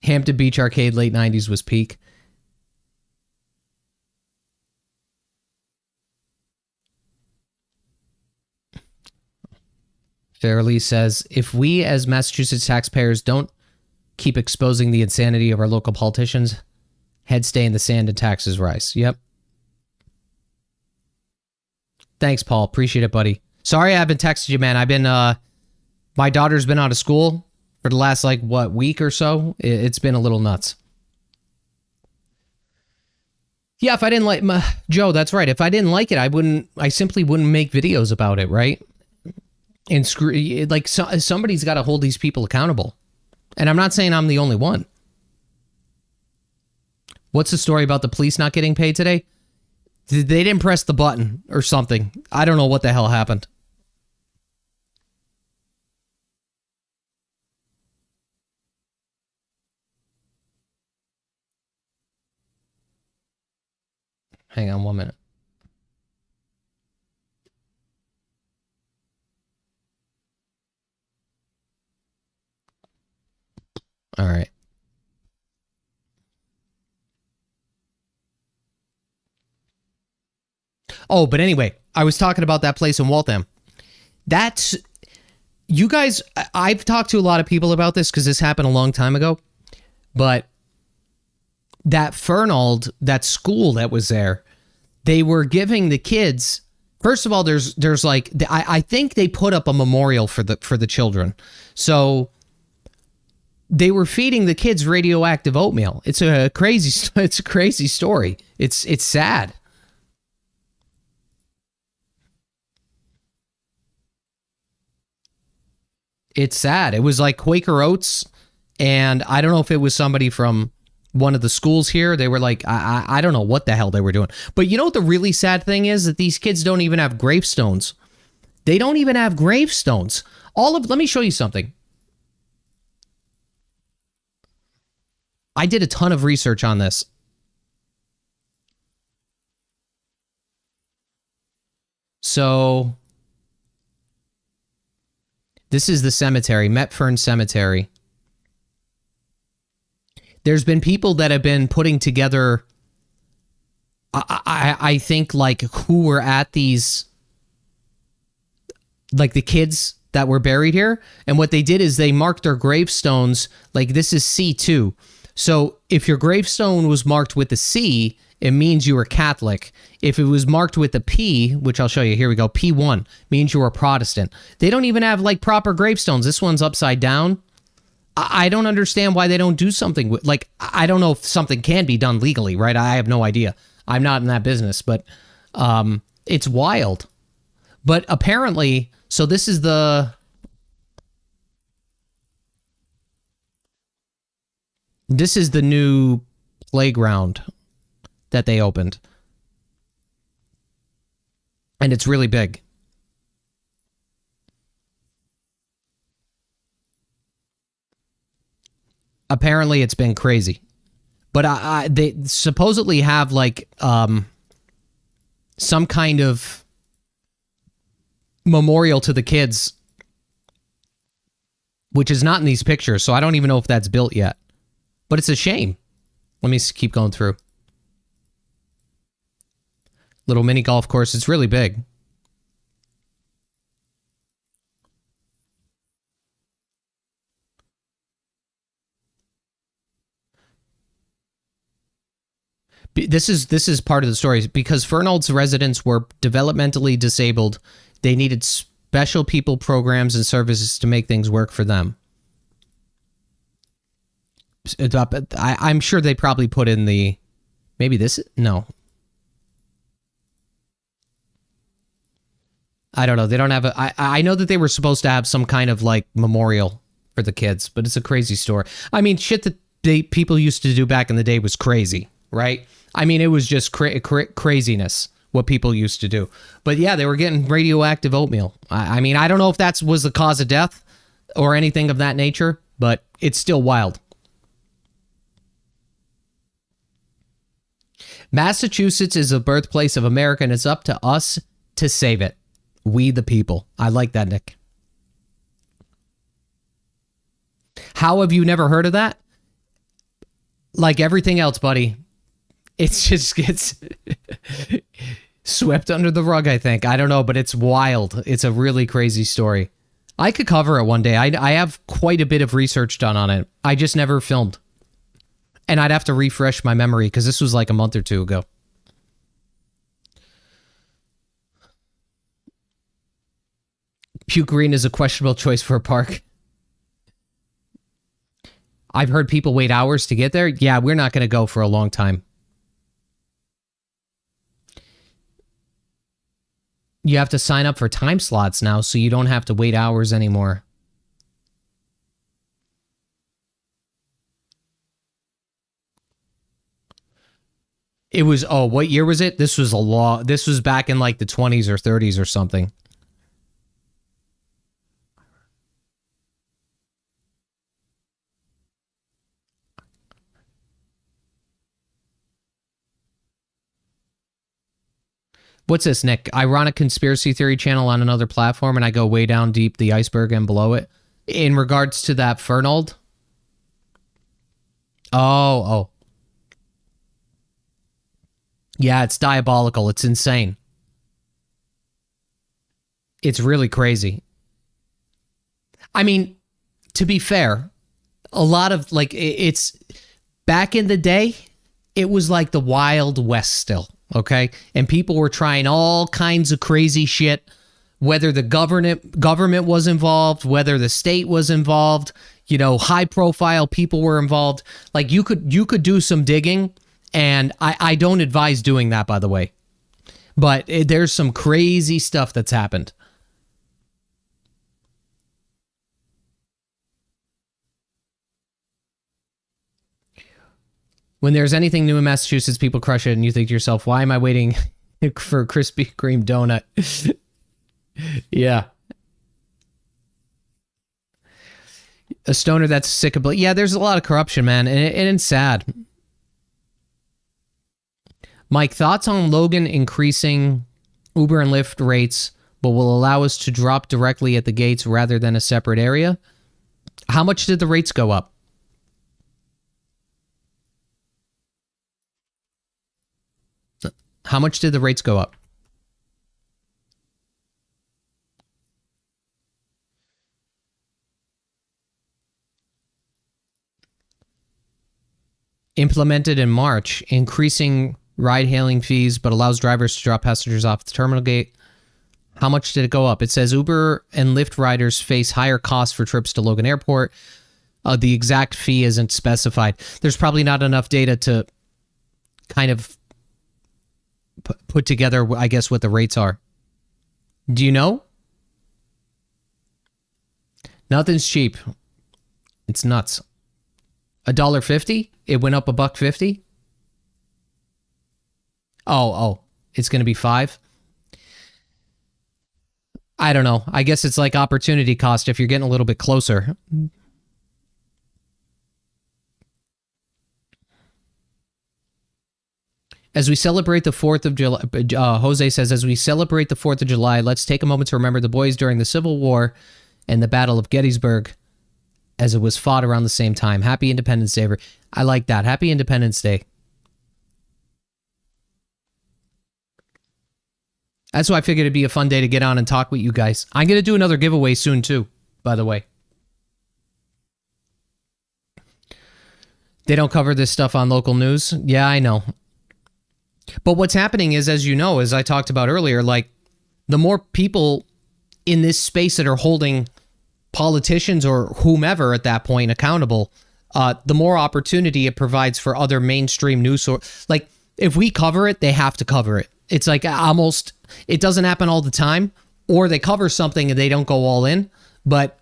A: Hampton Beach Arcade, late 90s was peak. Fairly says, if we as Massachusetts taxpayers don't keep exposing the insanity of our local politicians, heads stay in the sand and taxes rise. Yep. Thanks, Paul. Appreciate it, buddy. Sorry I haven't texted you, man. I've been, my daughter's been out of school for the last, week or so. It's been a little nuts. Yeah, if I didn't like, Joe, that's right. If I didn't like it, I simply wouldn't make videos about it, right? And somebody's got to hold these people accountable. And I'm not saying I'm the only one. What's the story about the police not getting paid today? They didn't press the button or something. I don't know what the hell happened. Hang on 1 minute. All right. Oh, but anyway, I was talking about that place in Waltham. That's, you guys, I've talked to a lot of people about this because this happened a long time ago, but that Fernald, that school that was there, they were giving the kids, first of all, there's I think they put up a memorial for the children. So they were feeding the kids radioactive oatmeal. It's a crazy story. It's sad. It's sad. It was like Quaker Oats, and I don't know if it was somebody from one of the schools here. They were like, I don't know what the hell they were doing. But you know what the really sad thing is? That these kids don't even have gravestones. They don't even have gravestones. Let me show you something. I did a ton of research on this. So this is the cemetery, Metfern Cemetery. There's been people that have been putting together, I think, who were at these, the kids that were buried here. And what they did is they marked their gravestones, this is C2. So if your gravestone was marked with a C, it means you were Catholic. If it was marked with a P, which I'll show you, here we go, P1, means you were Protestant. They don't even have, proper gravestones. This one's upside down. I don't understand why they don't do something with, I don't know if something can be done legally, right? I have no idea. I'm not in that business, but it's wild. But apparently, so this is the new playground that they opened. And it's really big. Apparently it's been crazy. But they supposedly have some kind of memorial to the kids, which is not in these pictures, so I don't even know if that's built yet. But it's a shame. Let me keep going through. Little mini golf course. It's really big. This is part of the story. Because Fernald's residents were developmentally disabled, they needed special people programs and services to make things work for them. I'm sure they probably put in the, maybe this, no. I don't know. They don't have I know that they were supposed to have some kind of memorial for the kids, but it's a crazy story. I mean, shit that people used to do back in the day was crazy, right? I mean, it was just craziness what people used to do. But yeah, they were getting radioactive oatmeal. I mean, I don't know if that was the cause of death or anything of that nature, but it's still wild. Massachusetts is the birthplace of America, and it's up to us to save it. We the people. I like that, Nick. How have you never heard of that? Like everything else, buddy, it just gets swept under the rug, I think. I don't know, but it's wild. It's a really crazy story. I could cover it one day. I have quite a bit of research done on it. I just never filmed. And I'd have to refresh my memory because this was like a month or two ago. Puke Green is a questionable choice for a park. I've heard people wait hours to get there. Yeah, we're not going to go for a long time. You have to sign up for time slots now, so you don't have to wait hours anymore. It was, oh, what year was it? This was this was back in like the 20s or 30s or something. What's this, Nick? Ironic conspiracy theory channel on another platform, and I go way down deep the iceberg and below it. In regards to that Fernald? Oh. Yeah, it's diabolical. It's insane. It's really crazy. I mean, to be fair, a lot of, like, it's... Back in the day, it was like the Wild West still. Okay, and people were trying all kinds of crazy shit, whether the government was involved, whether the state was involved, you know, high profile people were involved. Like you could do some digging, and I don't advise doing that, by the way. But there's some crazy stuff that's happened. When there's anything new in Massachusetts, people crush it, and you think to yourself, why am I waiting for a Krispy Kreme donut? Yeah. A stoner that's sick of... Yeah, there's a lot of corruption, man, and it's sad. Mike, thoughts on Logan increasing Uber and Lyft rates, but will allow us to drop directly at the gates rather than a separate area? How much did the rates go up? How much did the rates go up? Implemented in March, increasing ride-hailing fees, but allows drivers to drop passengers off the terminal gate. How much did it go up? It says Uber and Lyft riders face higher costs for trips to Logan Airport. The exact fee isn't specified. There's probably not enough data to kind of put together, I guess, what the rates are. Do you know? Nothing's cheap. It's nuts. $1.50? It went up $1.50? Oh, it's going to be $5? I don't know. I guess it's like opportunity cost if you're getting a little bit closer. As we celebrate the 4th of July, Jose says, as we celebrate the 4th of July, let's take a moment to remember the boys during the Civil War and the Battle of Gettysburg as it was fought around the same time. Happy Independence Day. I like that. Happy Independence Day. That's why I figured it'd be a fun day to get on and talk with you guys. I'm going to do another giveaway soon, too, by the way. They don't cover this stuff on local news. Yeah, I know. But what's happening is, as you know, as I talked about earlier, like the more people in this space that are holding politicians or whomever at that point accountable, the more opportunity it provides for other mainstream news. Like if we cover it, they have to cover it. It's like almost, it doesn't happen all the time, or they cover something and they don't go all in. But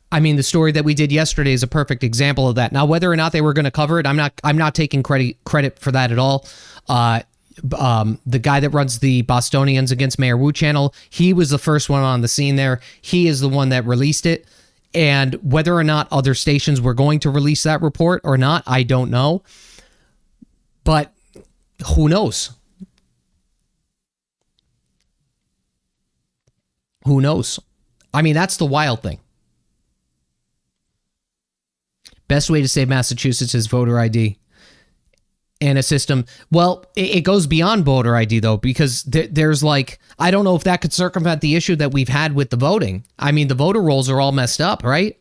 A: I mean, the story that we did yesterday is a perfect example of that. Now, whether or not they were going to cover it, I'm not taking credit for that at all. The guy that runs the Bostonians Against Mayor Wu channel, he was the first one on the scene there. He is the one that released it. And whether or not other stations were going to release that report or not, I don't know. But Who knows? Who knows? I mean, that's the wild thing. Best way to save Massachusetts is voter ID and a system. Well, it goes beyond voter ID, though, because there's like, I don't know if that could circumvent the issue that we've had with the voting. I mean, the voter rolls are all messed up, right?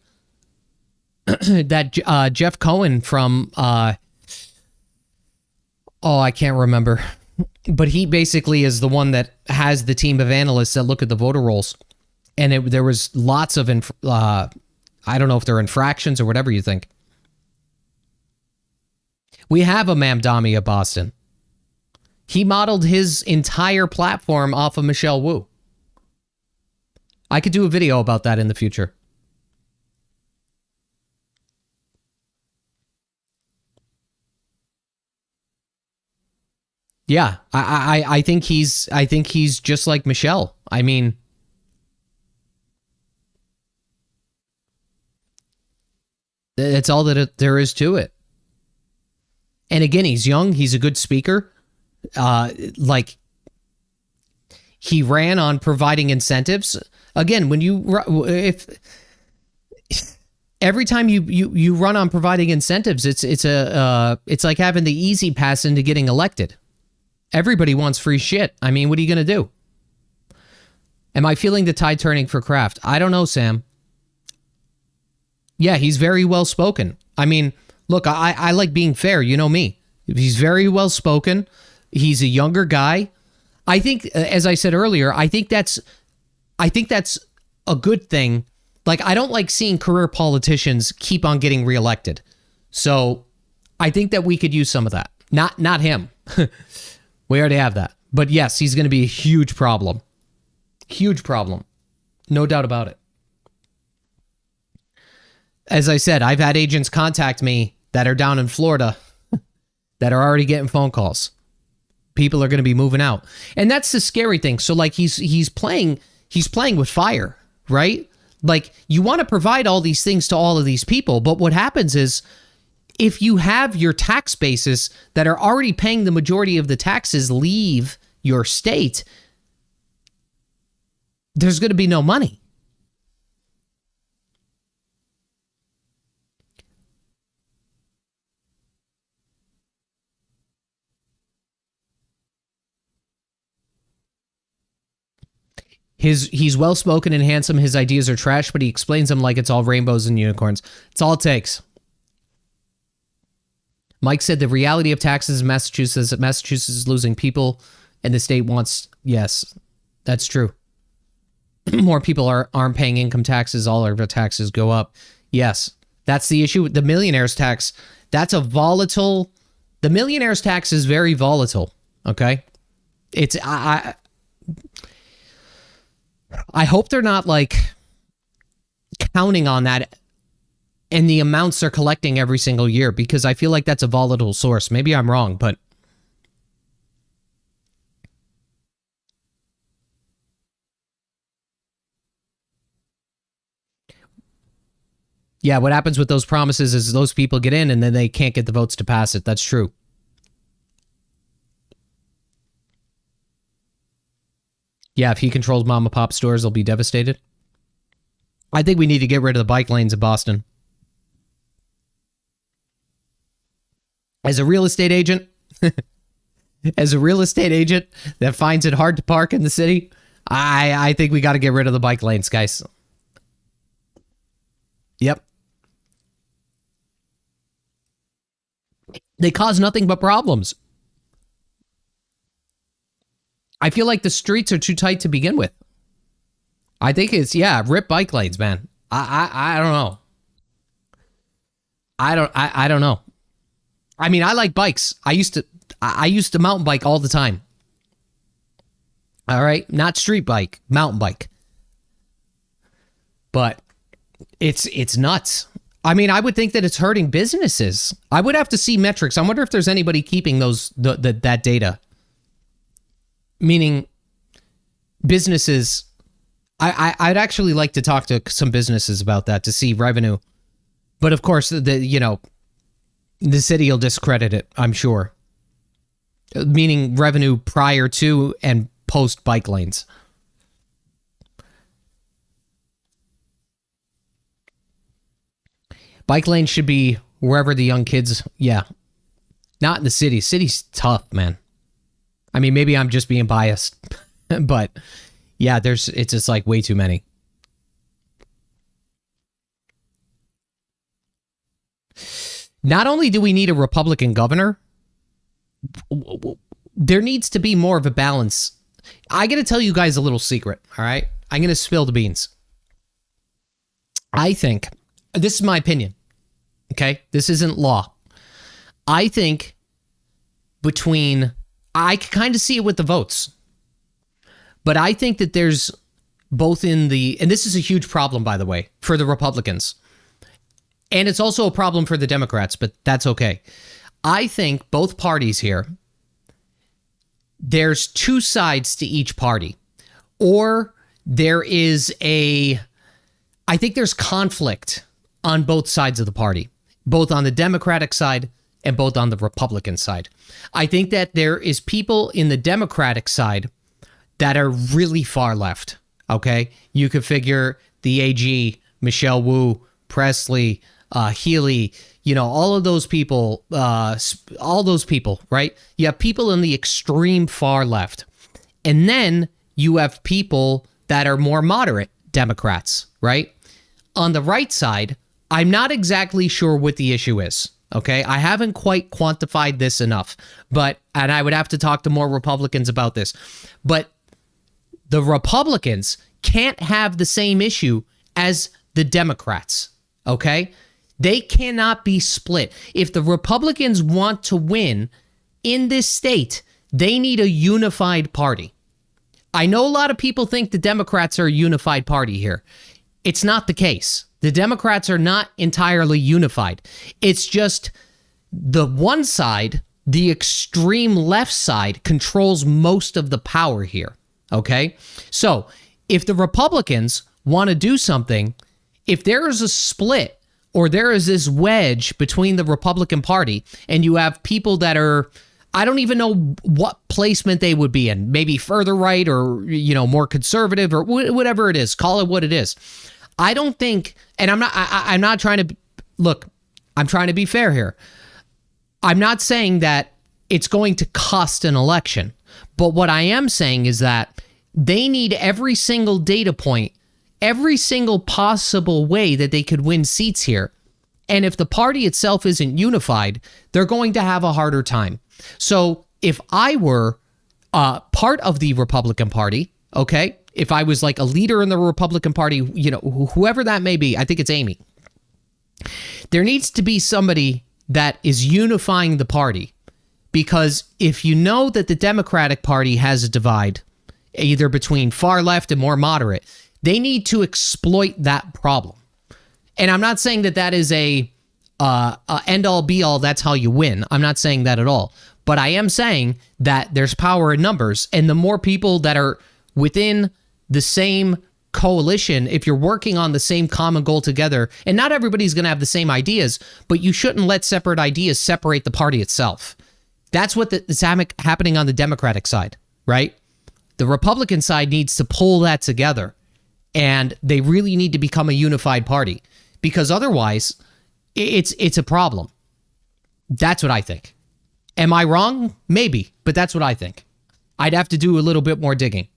A: That Jeff Cohen from, I can't remember. But he basically is the one that has the team of analysts that look at the voter rolls. And there was lots of, I don't know if they're infractions or whatever you think. We have a Mamdani of Boston. He modeled his entire platform off of Michelle Wu. I could do a video about that in the future. Yeah, I think he's just like Michelle. I mean, that's all that there is to it. And again, he's young. He's a good speaker. Like, he ran on providing incentives. Again, when if every time you run on providing incentives, it's like having the easy pass into getting elected. Everybody wants free shit. I mean, what are you going to do? Am I feeling the tide turning for Kraft? I don't know, Sam. Yeah, he's very well spoken. I mean, look, I like being fair. You know me. He's very well spoken. He's a younger guy. I think, as I said earlier, I think that's a good thing. Like, I don't like seeing career politicians keep on getting reelected. So I think that we could use some of that. Not him. We already have that. But yes, he's going to be a huge problem. Huge problem. No doubt about it. As I said, I've had agents contact me that are down in Florida that are already getting phone calls. People are going to be moving out. And that's the scary thing. So like he's playing with fire, right? Like, you want to provide all these things to all of these people, but what happens is, if you have your tax bases that are already paying the majority of the taxes leave your state, there's going to be no money. He's well-spoken and handsome. His ideas are trash, but he explains them like it's all rainbows and unicorns. It's all it takes. Mike said the reality of taxes in Massachusetts is losing people, and the state wants... Yes, that's true. More people aren't paying income taxes. All of our taxes go up. Yes, that's the issue. The millionaire's tax, that's a volatile... The millionaire's tax is very volatile, okay? It's... I hope they're not, like, counting on that and the amounts they're collecting every single year, because I feel like that's a volatile source. Maybe I'm wrong, but... Yeah, what happens with those promises is those people get in and then they can't get the votes to pass it. That's true. Yeah, if he controls mom and pop stores, they'll be devastated. I think we need to get rid of the bike lanes in Boston. As a real estate agent, that finds it hard to park in the city, I think we got to get rid of the bike lanes, guys. Yep. They cause nothing but problems. I feel like the streets are too tight to begin with. I think it's, yeah, rip bike lanes, man. I don't know. I don't know. I mean, I like bikes. I used to mountain bike all the time. All right, not street bike, mountain bike. But it's nuts. I mean, I would think that it's hurting businesses. I would have to see metrics. I wonder if there's anybody keeping that data. Meaning, businesses. I'd actually like to talk to some businesses about that to see revenue. But of course, the city will discredit it, I'm sure. meaning revenue prior to and post bike lanes. Bike lanes should be wherever the young kids, yeah. Not in the city. City's tough, man. I mean, maybe I'm just being biased, but yeah, it's just like way too many. Not only do we need a Republican governor, there needs to be more of a balance. I got to tell you guys a little secret, all right? I'm going to spill the beans. I think, this is my opinion, okay? This isn't law. I think I can kind of see it with the votes, but I think that there's both and this is a huge problem, by the way, for the Republicans. And it's also a problem for the Democrats, but that's okay. I think both parties here, there's two sides to each party, or I think there's conflict on both sides of the party, both on the Democratic side and both on the Republican side. I think that there is people in the Democratic side that are really far left, okay? You could figure the AG, Michelle Wu, Presley, Healy, all of those people, right? You have people in the extreme far left. And then you have people that are more moderate Democrats, right? On the right side, I'm not exactly sure what the issue is, okay? I haven't quite quantified this enough, and I would have to talk to more Republicans about this. But the Republicans can't have the same issue as the Democrats, okay? They cannot be split. If the Republicans want to win in this state, they need a unified party. I know a lot of people think the Democrats are a unified party here. It's not the case. The Democrats are not entirely unified. It's just the one side, the extreme left side, controls most of the power here, okay? So if the Republicans want to do something, if there is a split, or there is this wedge between the Republican Party, and you have people that are, I don't even know what placement they would be in, maybe further right or, more conservative or whatever it is, call it what it is. I don't think, and I'm not trying to, look, I'm trying to be fair here. I'm not saying that it's going to cost an election, but what I am saying is that they need every single data point, every single possible way that they could win seats here. And if the party itself isn't unified, they're going to have a harder time. So if I were part of the Republican Party, okay, if I was like a leader in the Republican Party, whoever that may be, I think it's Amy, there needs to be somebody that is unifying the party. Because if you know that the Democratic Party has a divide, either between far left and more moderate, they need to exploit that problem. And I'm not saying that is a end-all, be-all, that's how you win. I'm not saying that at all. But I am saying that there's power in numbers. And the more people that are within the same coalition, if you're working on the same common goal together, and not everybody's going to have the same ideas, but you shouldn't let separate ideas separate the party itself. That's what is happening on the Democratic side, right? The Republican side needs to pull that together. And they really need to become a unified party, because otherwise it's a problem. That's what I think. Am I wrong? Maybe, but that's what I think. I'd have to do a little bit more digging.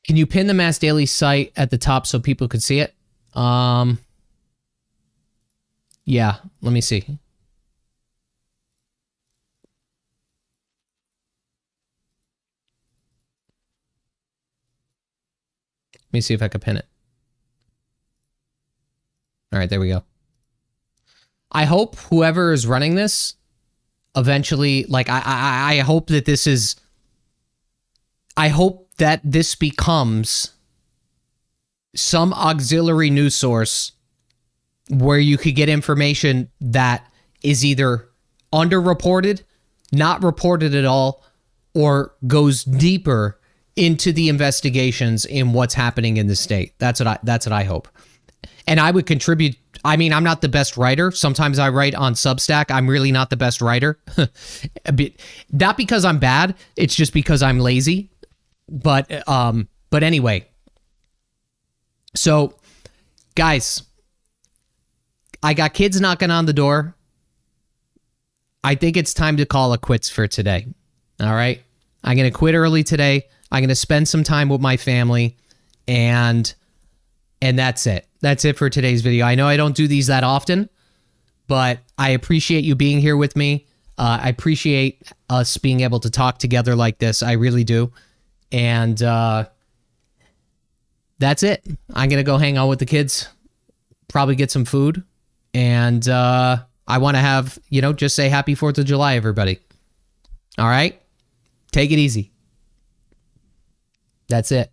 A: Can you pin the Mass Daily site at the top so people can see it? Yeah, let me see. Let me see if I can pin it. All right, there we go. I hope whoever is running this eventually, like, I hope that this is, I hope that this becomes some auxiliary news source where you could get information that is either underreported, not reported at all, or goes deeper into the investigations in what's happening in the state. That's what I hope. And I would contribute. I mean, I'm not the best writer. Sometimes I write on Substack. I'm really not the best writer. Not because I'm bad. It's just because I'm lazy. But anyway. So, guys, I got kids knocking on the door. I think it's time to call it quits for today. All right? I'm going to quit early today. I'm going to spend some time with my family, and that's it. That's it for today's video. I know I don't do these that often, but I appreciate you being here with me. I appreciate us being able to talk together like this. I really do. And that's it. I'm going to go hang out with the kids, probably get some food, and I want to have, just say happy 4th of July, everybody. All right? Take it easy. That's it.